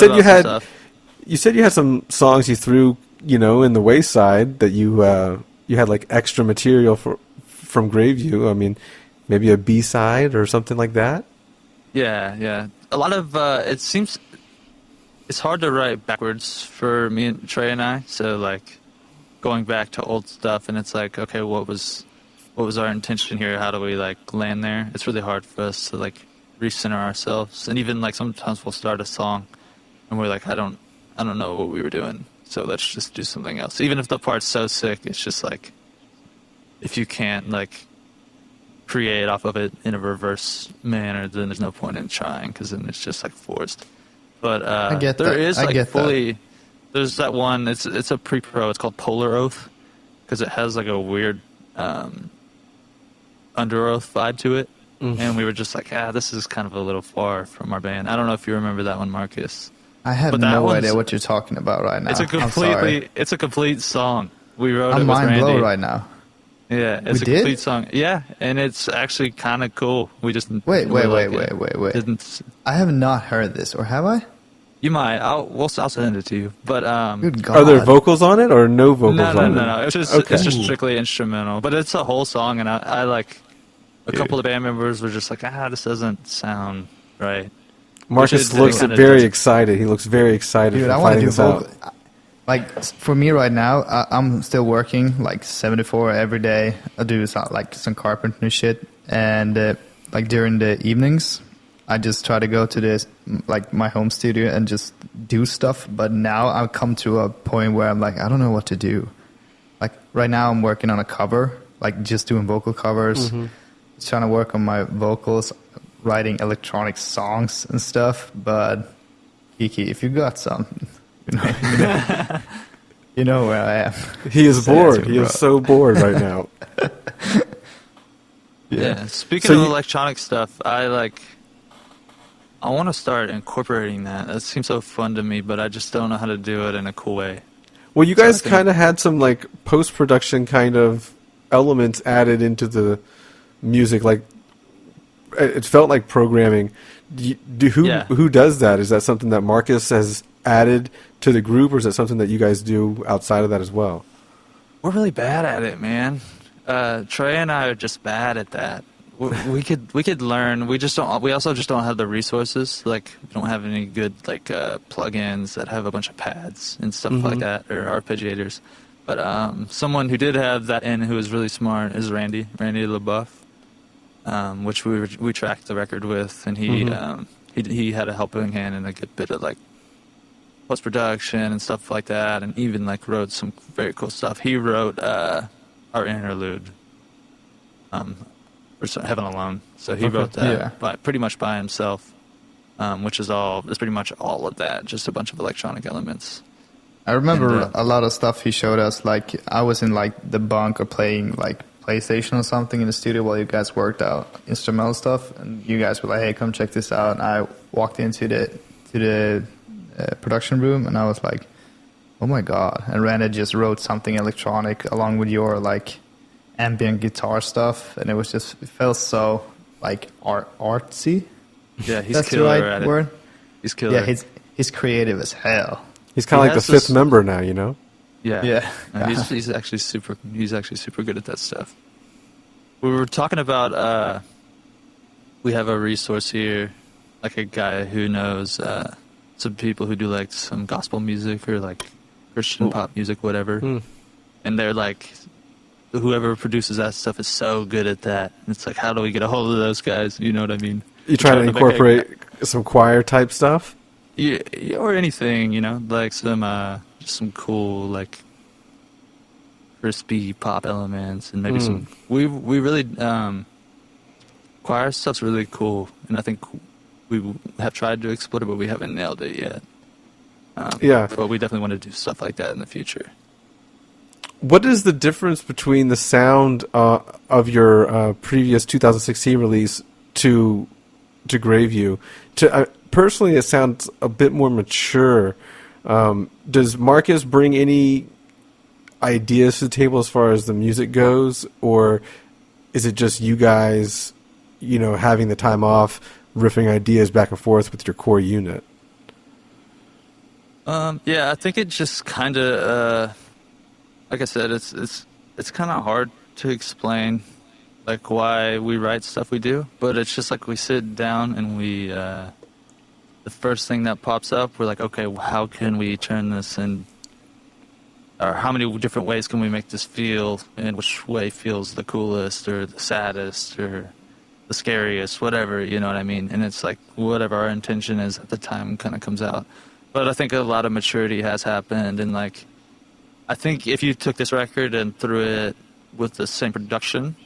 said you had some songs you threw, in the wayside that you had extra material from Greyview. I mean, maybe a B-side or something like that? Yeah. A lot of, it seems, it's hard to write backwards for me and Trey and I. So, going back to old stuff, and it's okay, what was our intention here? How do we, land there? It's really hard for us to, recenter ourselves. And even, sometimes we'll start a song, and we're I don't know what we were doing, so let's just do something else. Even if the part's so sick, it's just, if you can't create off of it in a reverse manner, then there's no point in trying because then it's just forced. But I get that. There's that one. It's a pre-pro. It's called Polar Oath because it has a weird Under Oath vibe to it, and we were just this is kind of a little far from our band. I don't know if you remember that one, Marcus. I have no idea what you're talking about right now. It's a complete song. We wrote I'm it with Randy. mind blown right now. Yeah, it's complete song. Yeah, and it's actually kind of cool. We just wait. I have not heard this, or have I? You might. I'll send it to you. But Good God. Are there vocals on it or no vocals on it? No. It's just strictly instrumental. But it's a whole song, and I a couple of band members were just this doesn't sound right. Marcus looks very excited. He looks very excited. Dude, for I want to do vocal. For me right now, I'm still working 74 every day. I do some carpentry shit, and during the evenings, I just try to go to this my home studio and just do stuff. But now I've come to a point where I'm I don't know what to do. Right now, I'm working on a cover, just doing vocal covers, trying to work on my vocals, writing electronic songs and stuff. But Kiki, if you got some. You know where I am. He is bored. He is so bored right now. Yeah. Speaking of electronic stuff, I want to start incorporating that. That seems so fun to me, but I just don't know how to do it in a cool way. Well, you guys kind of had some post-production kind of elements added into the music. It felt like programming. Who does that? Is that something that Marcus has added to the group, or is that something that you guys do outside of that as well? We're really bad at it, man. Trey and I are just bad at that. We could learn. We just don't. We also just don't have the resources. We don't have any good plugins that have a bunch of pads and stuff like that, or arpeggiators. But someone who did have that and who is really smart is Randy LaBeouf, which we tracked the record with, and he had a helping hand in a good bit of post-production and stuff like that, and even wrote some very cool stuff. He wrote our interlude, for Heaven Alone. So he wrote that pretty much by himself, which is pretty much all of that, just a bunch of electronic elements. I remember And, a lot of stuff he showed us. Like I was in like the bunker playing like PlayStation or something in the studio while you guys worked out instrumental stuff, and you guys were like, "Hey, come check this out." And I walked into the production room, and I was like, "Oh my god!" And Randy just wrote something electronic along with your like ambient guitar stuff, and it felt so like artsy. Yeah, he's That's the killer right at word. it. He's killer. Yeah, he's creative as hell. He's kind of like the has fifth this- member now, you know? Yeah, Yeah. He's actually super. He's actually super good at that stuff. We were talking about. We have a resource here, like a guy who knows some people who do like some gospel music or like Christian pop music, whatever. And they're like, whoever produces that stuff is so good at that. And it's like, how do we get a hold of those guys? You know what I mean? You trying to make incorporate some choir type stuff? Yeah, or anything, you know, like some just some cool like crispy pop elements, and maybe some. We really choir stuff's really cool, and I think we have tried to explore it, but we haven't nailed it yet. Yeah. But we definitely want to do stuff like that in the future. What is the difference between the sound of your previous 2016 release to Greyview? Personally, it sounds a bit more mature. Does Marcus bring any ideas to the table as far as the music goes, or is it just you guys, you know, having the time off, riffing ideas back and forth with your core unit? Yeah, I think it just kind of, like I said, it's kind of hard to explain, like why we write stuff we do. But it's just like we sit down and we, the first thing that pops up, we're like, okay, how can we turn this in, or how many different ways can we make this feel, and which way feels the coolest or the saddest or the scariest, whatever, you know what I mean? And it's like whatever our intention is at the time kind of comes out. But I think a lot of maturity has happened, and like, I think if you took this record and threw it with the same production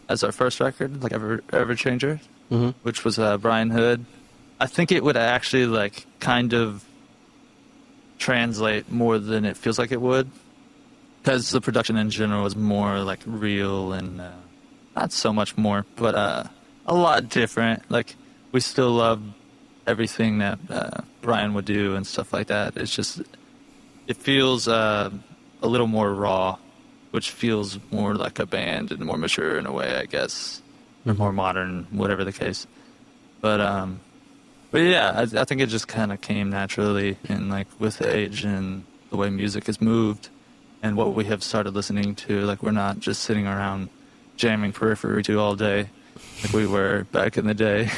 as our first record, like Ever Changer, which was Brian Hood, I think it would actually like kind of translate more than it feels like it would, because the production in general is more like real and not so much more, but a lot different. Like we still love everything that Brian would do and stuff like that. It's just, it feels a little more raw, which feels more like a band and more mature in a way, I guess, or more modern, whatever the case. But yeah, I think it just kind of came naturally, and like with age and the way music has moved and what we have started listening to, like we're not just sitting around jamming Periphery 2 all day like we were back in the day.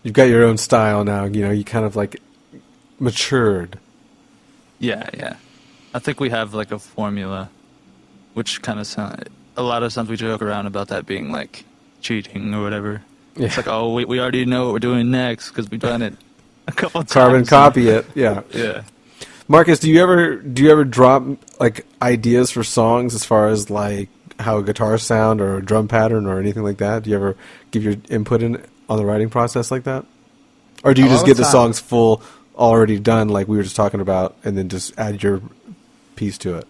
You've got your own style now, you know, you kind of like matured. Yeah. I think we have like a formula, which kind of a lot of times we joke around about that being like cheating or whatever. Yeah. It's like, oh, we already know what we're doing next because we've done it a couple times. Carbon copy it, yeah. Yeah. Marcus, do you ever drop like ideas for songs as far as like how a guitar sound or a drum pattern or anything like that? Do you ever give your input in on the writing process like that? Or do you just get the songs full, already done, like we were just talking about, and then just add your piece to it?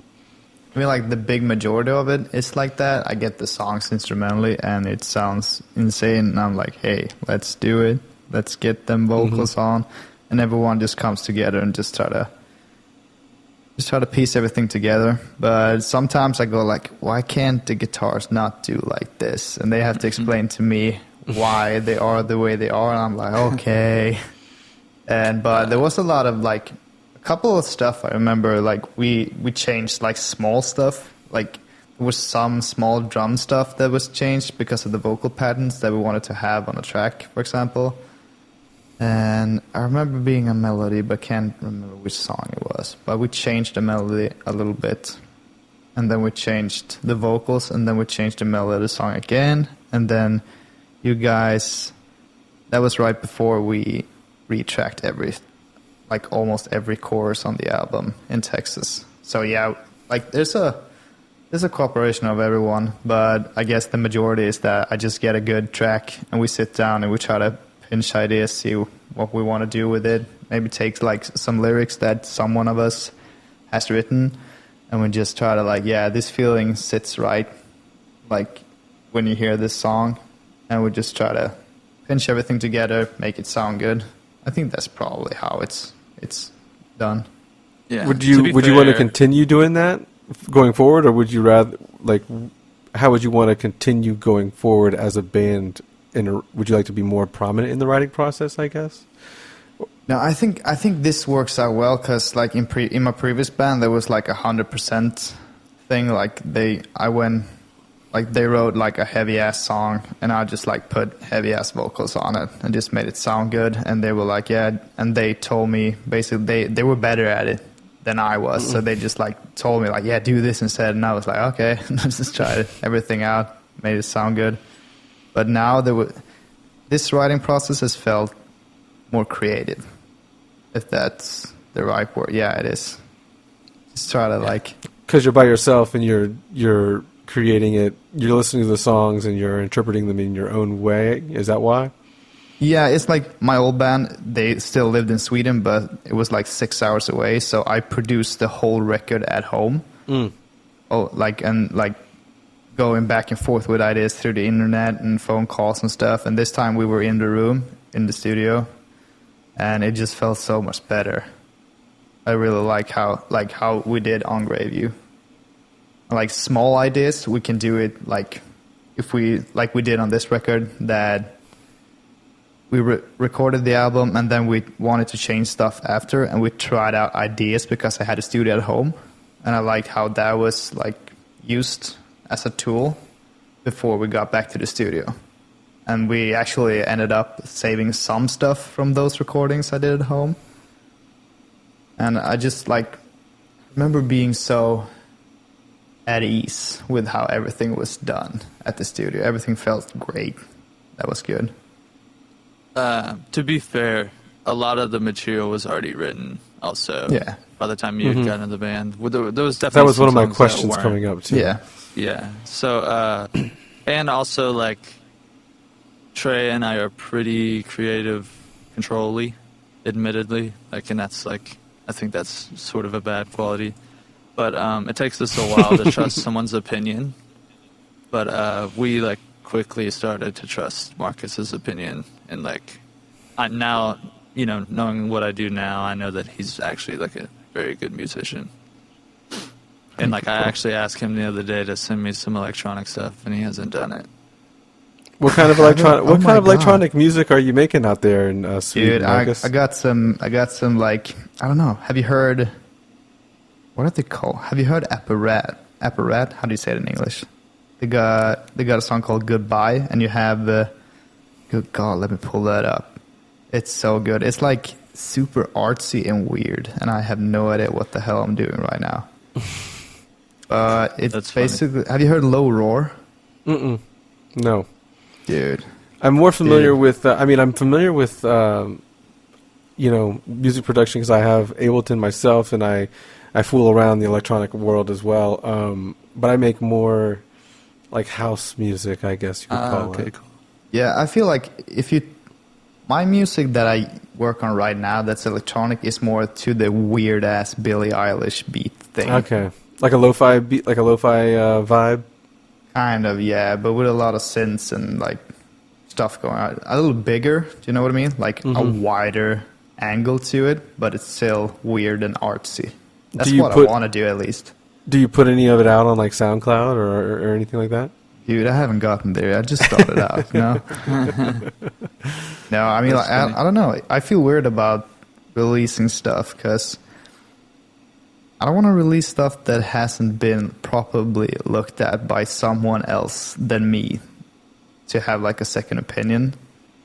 I mean, like the big majority of it is like that. I get the songs instrumentally, and it sounds insane. And I'm like, hey, let's do it. Let's get them vocals on, and everyone just comes together and just try to piece everything together. But sometimes I go like, why can't the guitars not do like this? And they have to explain to me why they are the way they are. And I'm like, okay. But there was a lot of like a couple of stuff I remember, like we changed like small stuff. Like there was some small drum stuff that was changed because of the vocal patterns that we wanted to have on a track, for example. And I remember being a melody, but can't remember which song it was. But we changed the melody a little bit. And then we changed the vocals, and then we changed the melody of the song again. And then you guys, that was right before we retracked almost every chorus on the album in Texas. So yeah, like there's a cooperation of everyone, but I guess the majority is that I just get a good track and we sit down and we try to pinch ideas, see what we want to do with it, maybe take like some lyrics that someone of us has written, and we just try to like, yeah, this feeling sits right, like when you hear this song, and we just try to pinch everything together, make it sound good. I think that's probably how it's done. Yeah. Would you want to continue doing that going forward, or would you rather like? How would you want to continue going forward as a band? Would you like to be more prominent in the writing process, I guess? No, I think this works out well because like in my previous band there was like 100% thing. Like they wrote like a heavy ass song and I just like put heavy ass vocals on it and just made it sound good. And they were like, yeah, and they told me basically they were better at it than I was, so they just like told me like, yeah, do this instead. And I was like, okay, let's just try everything out, made it sound good. But now this writing process has felt more creative, if that's the right word. Yeah, it is. Just try to like, because you're by yourself and you're creating it. You're listening to the songs and you're interpreting them in your own way. Is that why? Yeah, it's like my old band, they still lived in Sweden, but it was like 6 hours away, so I produced the whole record at home. Like going back and forth with ideas through the internet and phone calls and stuff. And this time we were in the room, in the studio, and it just felt so much better. I really like how we did on Greyview. Like small ideas, we can do it like we did on this record, that we recorded the album and then we wanted to change stuff after, and we tried out ideas because I had a studio at home, and I liked how that was like used as a tool before we got back to the studio. And we actually ended up saving some stuff from those recordings I did at home. And I just like remember being so at ease with how everything was done at the studio. Everything felt great. That was good. To be fair, a lot of the material was already written also. Yeah. By the time you had gotten in the band. There was definitely that was one of my songs questions coming up too. Yeah. Yeah. So, and also like Trey and I are pretty creative, control-y, admittedly. Like, and that's like, I think that's sort of a bad quality. But it takes us a while to trust someone's opinion. But we like quickly started to trust Marcus's opinion, and like now, you know, knowing what I do now, I know that he's actually like a very good musician. And like I actually asked him the other day to send me some electronic stuff, and he hasn't done it. What kind of electronic music are you making out there in Sweden, Dude, Marcus? I got some like, I don't know. Have you heard, what are they called? Have you heard Apparat? Apparat? How do you say it in English? They got a song called Goodbye, and you have, good God, let me pull that up. It's so good. It's like super artsy and weird, and I have no idea what the hell I'm doing right now. It's basically, have you heard Low Roar? No. Dude. I'm more familiar with, I'm familiar with, music production because I have Ableton myself, and I fool around the electronic world as well. But I make more like house music, I guess you could call it. Cool. Yeah, I feel like my music that I work on right now that's electronic is more to the weird ass Billie Eilish beat thing. Okay. Like a lo-fi beat, like a lo-fi vibe? Kind of, yeah, but with a lot of synths and like stuff going on. A little bigger, do you know what I mean? Like a wider angle to it, but it's still weird and artsy. That's what I want to do, at least. Do you put any of it out on like SoundCloud or anything like that? Dude, I haven't gotten there. I just started out, No, I mean, like, I don't know. I feel weird about releasing stuff because I don't want to release stuff that hasn't been properly looked at by someone else than me to have like a second opinion,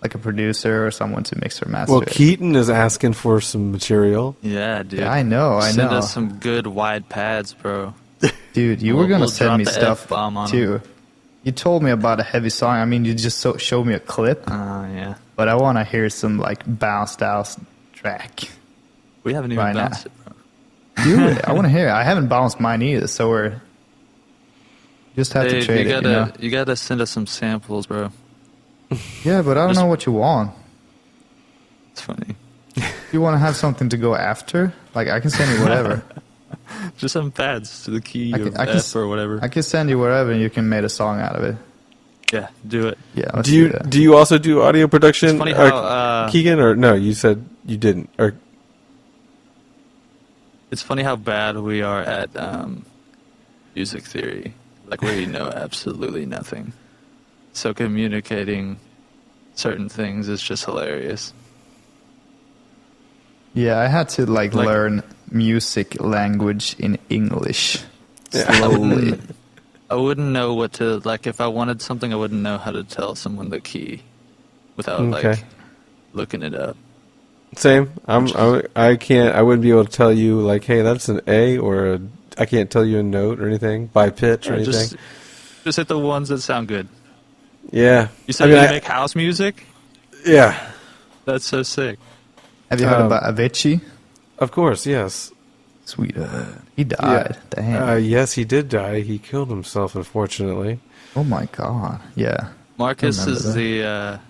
like a producer or someone to mix or master. Well, Keaton is asking for some material. Yeah, dude. Yeah, I know. Send us some good wide pads, bro. Dude, you were going to send me stuff F-bomb on too. them. You told me about a heavy song. I mean, you just showed me a clip. Yeah. But I want to hear some like bounced out track. We haven't even bounced it, bro. Dude, I want to hear it. I haven't bounced mine either, so we're just have to trade it. You gotta send us some samples, bro. Yeah, but I don't know what you want. It's funny. you want to have something to go after, like I can send you whatever. Just some pads to the key I of can F or whatever. I can send you wherever, and you can make a song out of it. Yeah, do it. Yeah. Let's Do that. you also do audio production, It's funny how, Keegan? Or no, you said you didn't. Or It's funny how bad we are at music theory. Like, we know absolutely nothing. So communicating certain things is just hilarious. Yeah, I had to learn music language in English slowly. I wouldn't know what to, like, if I wanted something, I wouldn't know how to tell someone the key without, like, looking it up. same. I can't. I wouldn't be able to tell you like, hey, that's an A, or I can't tell you a note or anything by pitch or anything. Just hit the ones that sound good. Yeah. You said you make house music? Yeah. That's so sick. Have you heard about Avicii? Of course, yes. Sweetheart. He died. Yeah. Damn. Yes, he did die. He killed himself, unfortunately. Oh my god. Yeah. Marcus is the...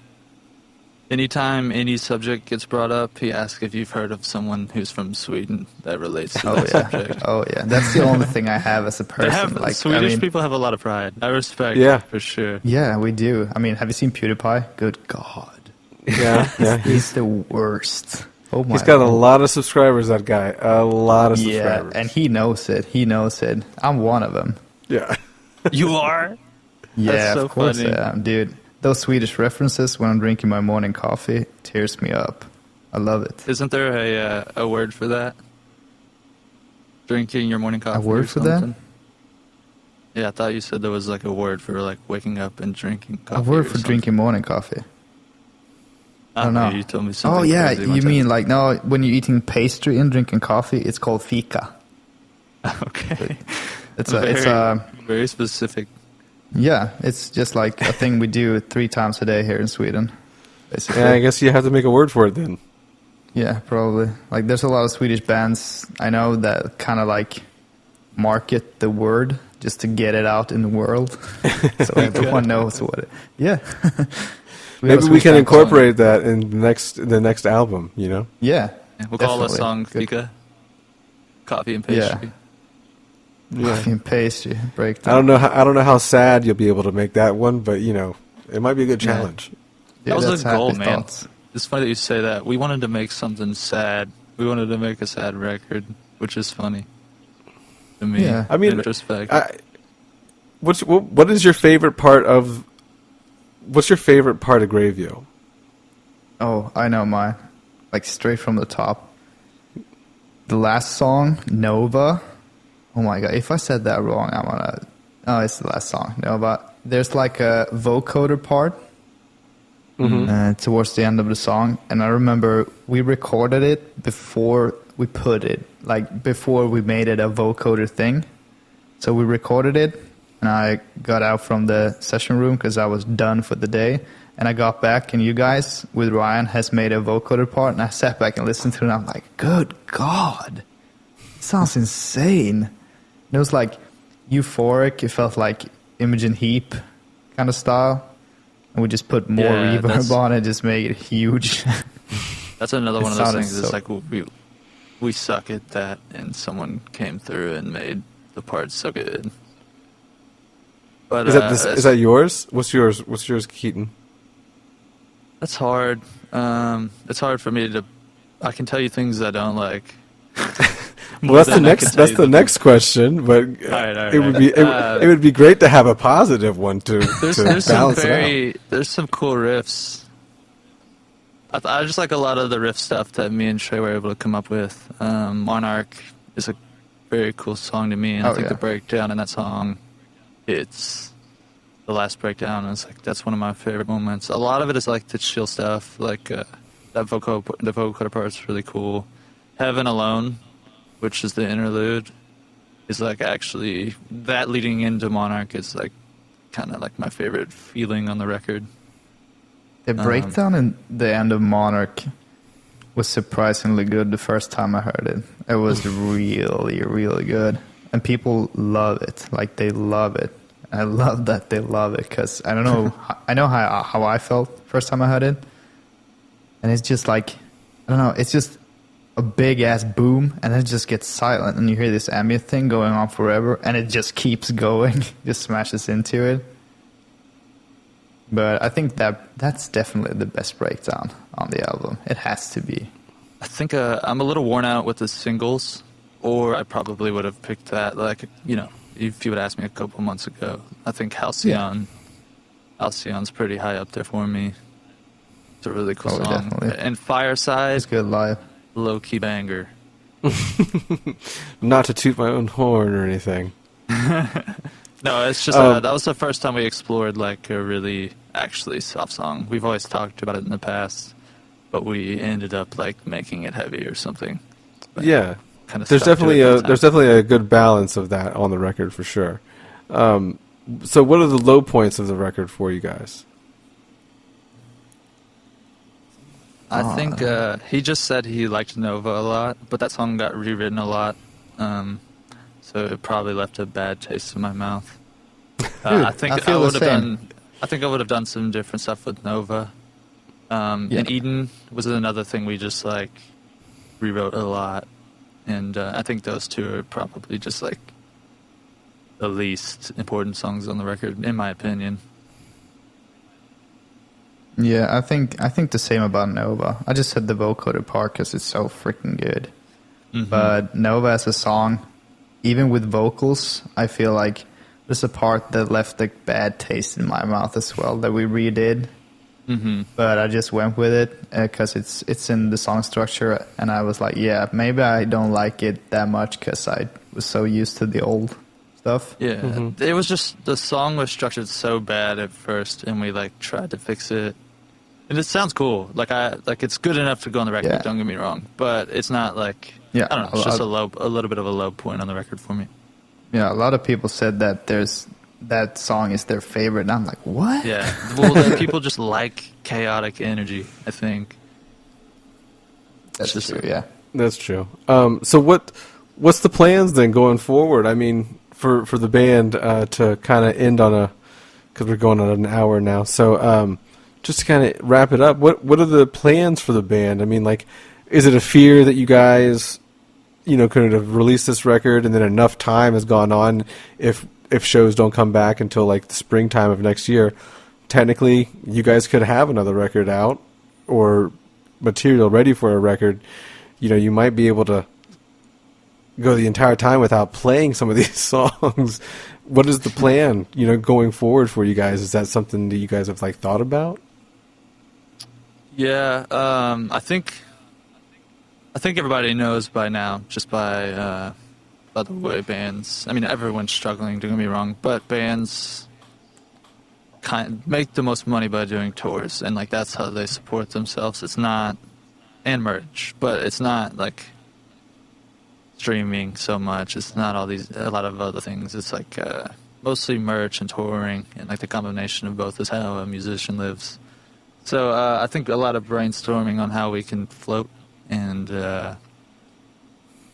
anytime any subject gets brought up, he asks if you've heard of someone who's from Sweden that relates to that subject. Oh yeah. That's the only thing I have as a person. Swedish people have a lot of pride. I respect for sure. Yeah, we do. I mean, have you seen PewDiePie? Good God. Yeah. He's the worst. Oh my He's got a lot of subscribers, that guy. A lot of subscribers. Yeah, and he knows it. He knows it. I'm one of them. Yeah. You are? Yeah, That's so of course funny. I am, dude. Those Swedish references when I'm drinking my morning coffee tears me up. I love it. Isn't there a word for that? Drinking your morning coffee. A word or for that? something? Yeah, I thought you said there was like a word for like waking up and drinking coffee. A word or for something. drinking morning coffee. I don't know. You told me something. Oh yeah, crazy one you time. mean like no, when you're eating pastry and drinking coffee, it's called fika. Okay. It's very specific. Yeah, it's just like a thing we do 3 times a day here in Sweden. Basically. Yeah, I guess you have to make a word for it then. Yeah, probably. Like, there's a lot of Swedish bands I know that kind of like market the word just to get it out in the world, so everyone knows what it. Yeah. Maybe we can incorporate that in the next album. You know? Yeah. We'll call the definitely. song Fika. Coffee and pastry. Coffee and pastry breakdown. I don't know how sad you'll be able to make that one, but you know, it might be a good challenge. Yeah, That was that's the goal, happy man. thoughts. It's funny that you say that. We wanted to make something sad. We wanted to make a sad record, which is funny to me. Yeah. I mean, in retrospect. what is your favorite part of? What's your favorite part of Greyview? Oh, I know mine. Like straight from the top. The last song, Nova. Oh my god, if I said that wrong, I'm gonna... Oh, it's the last song, Nova. There's like a vocoder part towards the end of the song. And I remember we recorded it before we put it. Like before we made it a vocoder thing. So we recorded it. And I got out from the session room because I was done for the day. And I got back, and you guys, with Ryan, has made a vocoder part. And I sat back and listened to it, and I'm like, good God. It sounds insane. And it was like euphoric. It felt like Imogen Heap kind of style. And we just put more reverb on it, just make it huge. That's another one of those things. so- It's like we suck at that, and someone came through and made the parts so good. But Is that yours? What's yours, Keaton? That's hard. It's hard for me to. I can tell you things I don't like. Well, that's the next question. But it would be great to have a positive one to balance it out. There's some cool riffs. I just like a lot of the riff stuff that me and Trey were able to come up with. Monarch is a very cool song to me, and I think the breakdown in that song, it's the last breakdown. And it's like that's one of my favorite moments. A lot of it is like the chill stuff, like the vocoder part's really cool. Heaven Alone, which is the interlude, is like actually that leading into Monarch is like kind of like my favorite feeling on the record. The breakdown in the end of Monarch was surprisingly good the first time I heard it. It was really, really good. And people love it. Like, they love it. I love that they love it because I don't know. I know how I felt first time I heard it. And it's just like, I don't know. It's just a big ass boom, and then it just gets silent, and you hear this ambient thing going on forever, and it just keeps going, just smashes into it. But I think that's definitely the best breakdown on the album. It has to be. I think I'm a little worn out with the singles, or I probably would have picked that. Like, you know, if you would ask me a couple months ago, I think Halcyon's pretty high up there for me. It's a really cool song. Definitely. And Fireside, It's good live. low key banger. Not to toot my own horn or anything. No, it's just that was the first time we explored like a really actually soft song. We've always talked about it in the past, but we ended up like making it heavy or something. But Yeah, kind of there's definitely a good balance of that on the record for sure. So, what are the low points of the record for you guys? I think he just said he liked Nova a lot, but that song got rewritten a lot, so it probably left a bad taste in my mouth. I think I would have done some different stuff with Nova. And Eden was another thing we just like rewrote a lot, and I think those two are probably just like the least important songs on the record, in my opinion. Yeah, I think the same about Nova. I just said the vocoder part because it's so freaking good. Mm-hmm. But Nova as a song, even with vocals, I feel like there's a part that left a bad taste in my mouth as well that we redid. Mm-hmm. But I just went with it because it's in the song structure, and I was like, yeah, maybe I don't like it that much because I was so used to the old stuff. Yeah, It was just the song was structured so bad at first, and we like tried to fix it. And it sounds cool. Like it's good enough to go on the record. Yeah. Don't get me wrong, but it's not like I don't know. It's just a little bit of a low point on the record for me. Yeah, a lot of people said that that song is their favorite, and I'm like, what? Yeah, well, then people just like chaotic energy, I think. That's just true. Yeah, That's true. So what's the plans then going forward? I mean, for the band to kind of end on because we're going on an hour now. So just to kind of wrap it up, what are the plans for the band? I mean, like, is it a fear that you guys, could have released this record and then enough time has gone on if shows don't come back until like the springtime of next year, technically you guys could have another record out or material ready for a record. You might be able to go the entire time without playing some of these songs. What is the plan, going forward for you guys? Is that something that you guys have like thought about? Yeah, I think everybody knows by now, just by the way bands. I mean, everyone's struggling. Don't get me wrong, but bands make the most money by doing tours, and like that's how they support themselves. It's not and merch, but it's not like streaming so much. It's not a lot of other things. It's like mostly merch and touring, and like the combination of both is how a musician lives. So I think a lot of brainstorming on how we can float and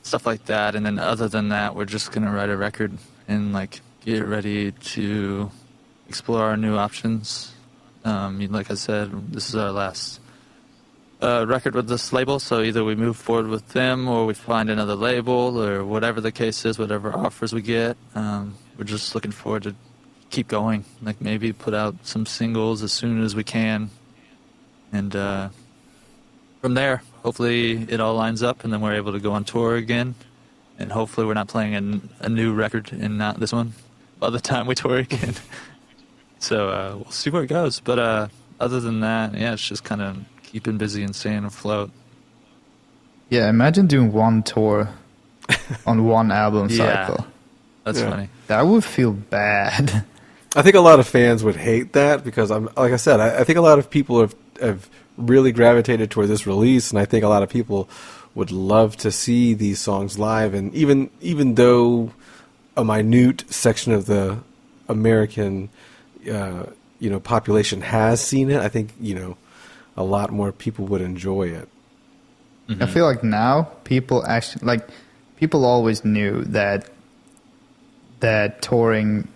stuff like that. And then other than that, we're just going to write a record and like get ready to explore our new options. Like I said, this is our last record with this label, so either we move forward with them or we find another label or whatever the case is, whatever offers we get. We're just looking forward to keep going, like maybe put out some singles as soon as we can. And from there, hopefully it all lines up, and then we're able to go on tour again. And hopefully we're not playing a new record and not this one by the time we tour again. So we'll see where it goes. But other than that, yeah, it's just kind of keeping busy and staying afloat. Yeah, imagine doing one tour on one album cycle. That's funny. That would feel bad. I think a lot of fans would hate that because like I said, I think a lot of people have really gravitated toward this release, and I think a lot of people would love to see these songs live. And even though a minute section of the American population has seen it, I think a lot more people would enjoy it. Mm-hmm. I feel like now people always knew that touring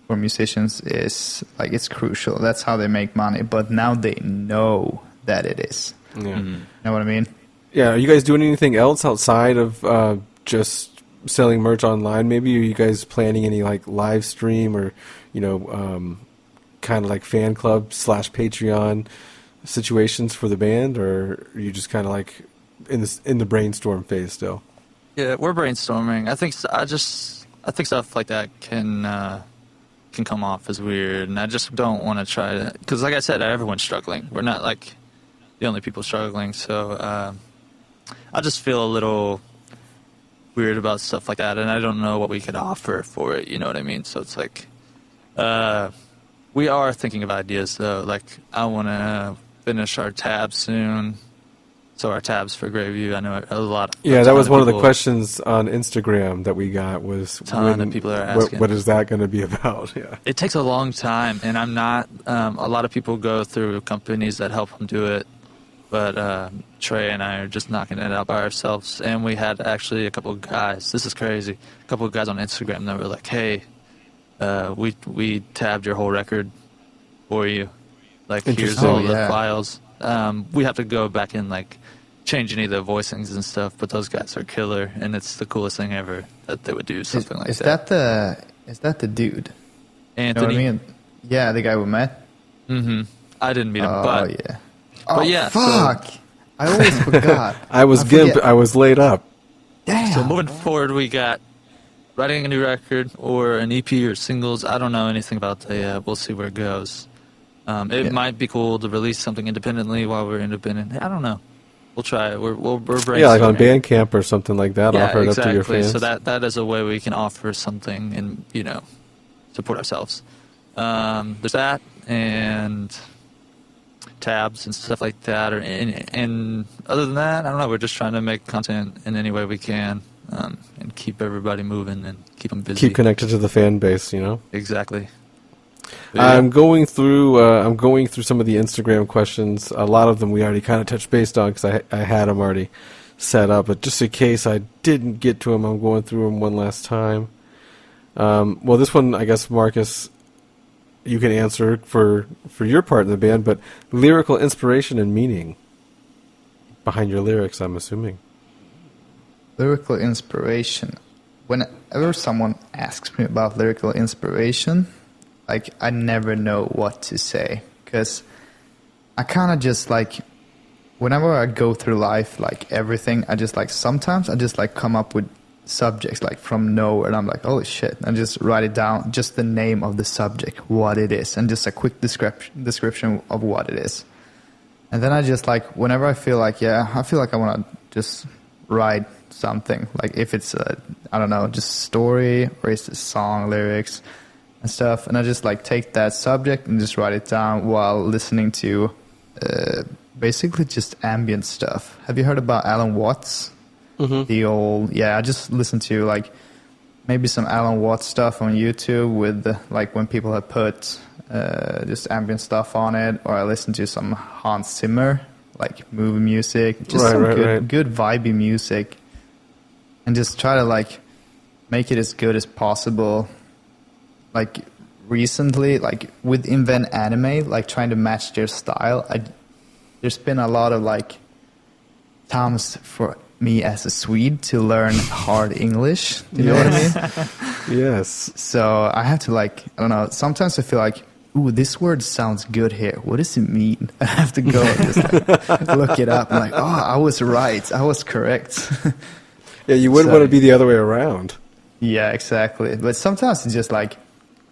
for musicians is like it's crucial. That's how they make money. But now they know that it is. Yeah. Mm-hmm. You know what I mean? Yeah, are you guys doing anything else outside of just selling merch online? Maybe are you guys planning any like live stream or kind of like fan club / Patreon situations for the band, or are you just kind of like in the brainstorm phase still? Yeah, we're brainstorming. I think stuff like that can come off as weird, and I just don't want to try to, because like I said, everyone's struggling. We're not like the only people struggling, so I just feel a little weird about stuff like that, and I don't know what we could offer for it, you know what I mean? So it's like, we are thinking of ideas though. Like, I want to finish our tabs soon. So our tabs for Greyview, I know a lot. Yeah, that was one of the questions on Instagram that we got was, ton of people are asking. What is that going to be about? Yeah, it takes a long time, and I'm not. A lot of people go through companies that help them do it, but Trey and I are just knocking it out by ourselves. And we had actually a couple of guys. This is crazy. A couple of guys on Instagram that were like, "Hey, we tabbed your whole record for you. Like, here's all the files." We have to go back and like change any of the voicings and stuff, but those guys are killer, and it's the coolest thing ever that they would do something like that. Is that the dude? Anthony? You know what I mean? Yeah, the guy we met. Mm-hmm. I didn't meet him, but yeah. But yeah, fuck! I always forgot. I was gimped. I was laid up. Damn. So moving forward, we got writing a new record or an EP or singles. I don't know anything about that yet. We'll see where it goes. It might be cool to release something independently while we're independent. I don't know. We'll try it. We're brainstorming. Yeah, like on Bandcamp or something like that. Yeah, offer it exactly. up to your fans. So that is a way we can offer something and support ourselves. There's that and tabs and stuff like that. And other than that, I don't know. We're just trying to make content in any way we can and keep everybody moving and keep them busy. Keep connected to the fan base. Exactly. I'm going through some of the Instagram questions. A lot of them we already kind of touched base on because I had them already set up. But just in case I didn't get to them, I'm going through them one last time. Well, this one, I guess, Marcus, you can answer for your part in the band. But lyrical inspiration and meaning behind your lyrics, I'm assuming. Lyrical inspiration. Whenever someone asks me about lyrical inspiration, like, I never know what to say, because I kind of just, like, whenever I go through life, like, everything, I just, like, sometimes I just, like, come up with subjects, like, from nowhere, and I'm like, holy shit, and just write it down, just the name of the subject, what it is, and just a quick description of what it is. And then I just, like, whenever I feel like I want to just write something, like, if it's, I don't know, just story, or it's a song, lyrics, and stuff, and I just like take that subject and just write it down while listening to basically just ambient stuff. Have you heard about Alan Watts? Mm-hmm. I just listened to like maybe some Alan Watts stuff on YouTube with like when people have put just ambient stuff on it, or I listen to some Hans Zimmer, like movie music, just good vibey music, and just try to like make it as good as possible. Like recently, like with Invent Animate, like trying to match their style, there's been a lot of like times for me as a Swede to learn hard English. Do you know what I mean? Yes. So I have to like, I don't know, sometimes I feel like, ooh, this word sounds good here. What does it mean? I have to go and just like look it up. I'm like, oh, I was right. I was correct. Yeah, you wouldn't want to be the other way around. Yeah, exactly. But sometimes it's just like,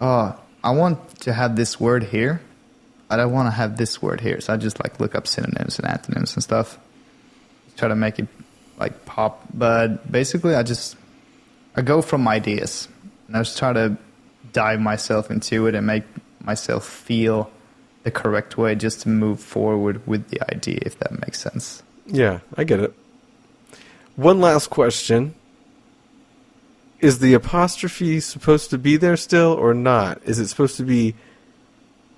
oh, I want to have this word here, but I want to have this word here. So I just like look up synonyms and antonyms and stuff. Try to make it like pop. But basically I go from ideas. And I just try to dive myself into it and make myself feel the correct way just to move forward with the idea, if that makes sense. Yeah, I get it. One last question. Is the apostrophe supposed to be there still or not? Is it supposed to be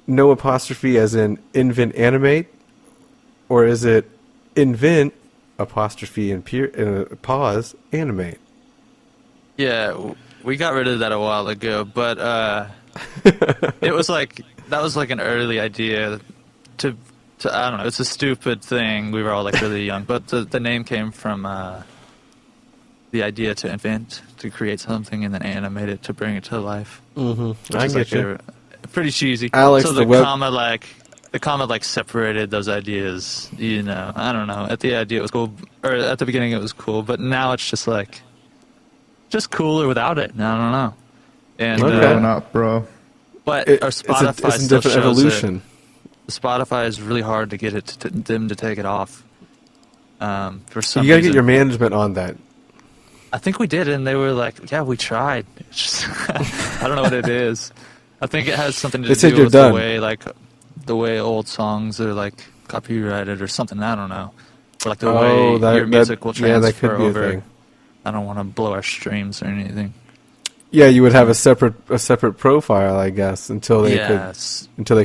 no apostrophe as in Invent Animate? Or is it Invent apostrophe and pause Animate? Yeah, we got rid of that a while ago, but it was like, that was like an early idea to I don't know. It's a stupid thing. We were all like really young, but the name came from the idea to invent, to create something, and then animate it to bring it to life. Mm-hmm. I get you. Pretty cheesy. Alex, so the comma separated those ideas. You know, I don't know. At the beginning it was cool, but now it's just like just cooler without it. I don't know. And growing up, bro. But our Spotify it's a different evolution. Spotify is really hard to get them to take it off. For some you gotta reason. get your management on that. I think we did, and they were like, "Yeah, we tried." It's just, I don't know what it is. I think it has something to do with the way old songs are like copyrighted or something. I don't know. Or like the way your music will transfer that could be over. A thing. I don't want to blow our streams or anything. Yeah, you would have a separate profile, I guess, until they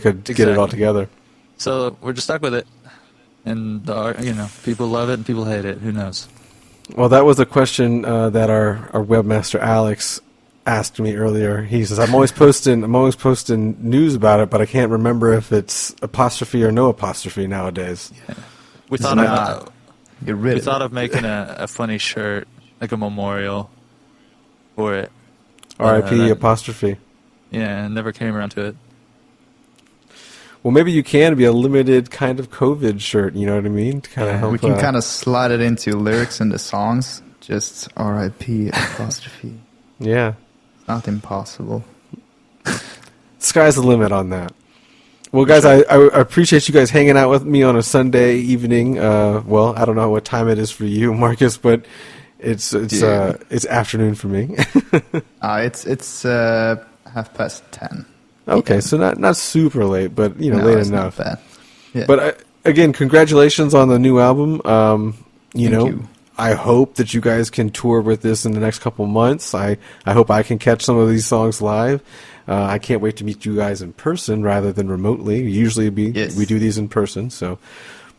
could get it all together. So we're just stuck with it, and people love it and people hate it. Who knows? Well, that was a question that our webmaster Alex asked me earlier. He says, "I'm always posting news about it, but I can't remember if it's apostrophe or no apostrophe nowadays." Yeah. We thought of making a funny shirt, like a memorial for it. R.I.P. apostrophe. Yeah, and never came around to it. Well, maybe you can be a limited kind of COVID shirt. You know what I mean? To kind of help. We can kind of slide it into lyrics in the songs. Just R.I.P. apostrophe. Yeah. Not impossible. Sky's the limit on that. Well, guys, I appreciate you guys hanging out with me on a Sunday evening. Well, I don't know what time it is for you, Marcus, but it's afternoon for me. It's 10:30. Okay, so not super late, but late enough. Not bad. Yeah. But again, congratulations on the new album. Thank you. I hope that you guys can tour with this in the next couple months. I hope I can catch some of these songs live. I can't wait to meet you guys in person rather than remotely. Usually we do these in person. So,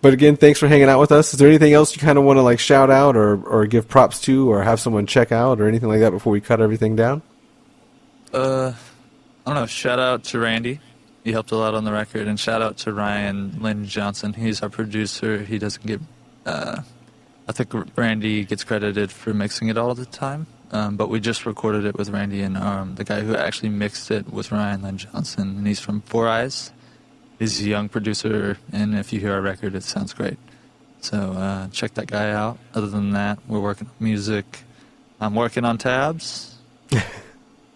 but again, thanks for hanging out with us. Is there anything else you kind of want to shout out or give props to or have someone check out or anything like that before we cut everything down? I don't know. Shout out to Randy. He helped a lot on the record. And shout out to Ryan Lynn Johnson. He's our producer. He doesn't get... I think Randy gets credited for mixing it all the time. But we just recorded it with Randy, and the guy who actually mixed it was Ryan Lynn Johnson. And he's from Four Eyes. He's a young producer. And if you hear our record, it sounds great. So check that guy out. Other than that, we're working on music. I'm working on tabs.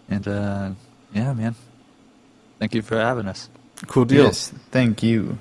And... yeah, man. Thank you for having us. Cool deal. Yes, thank you.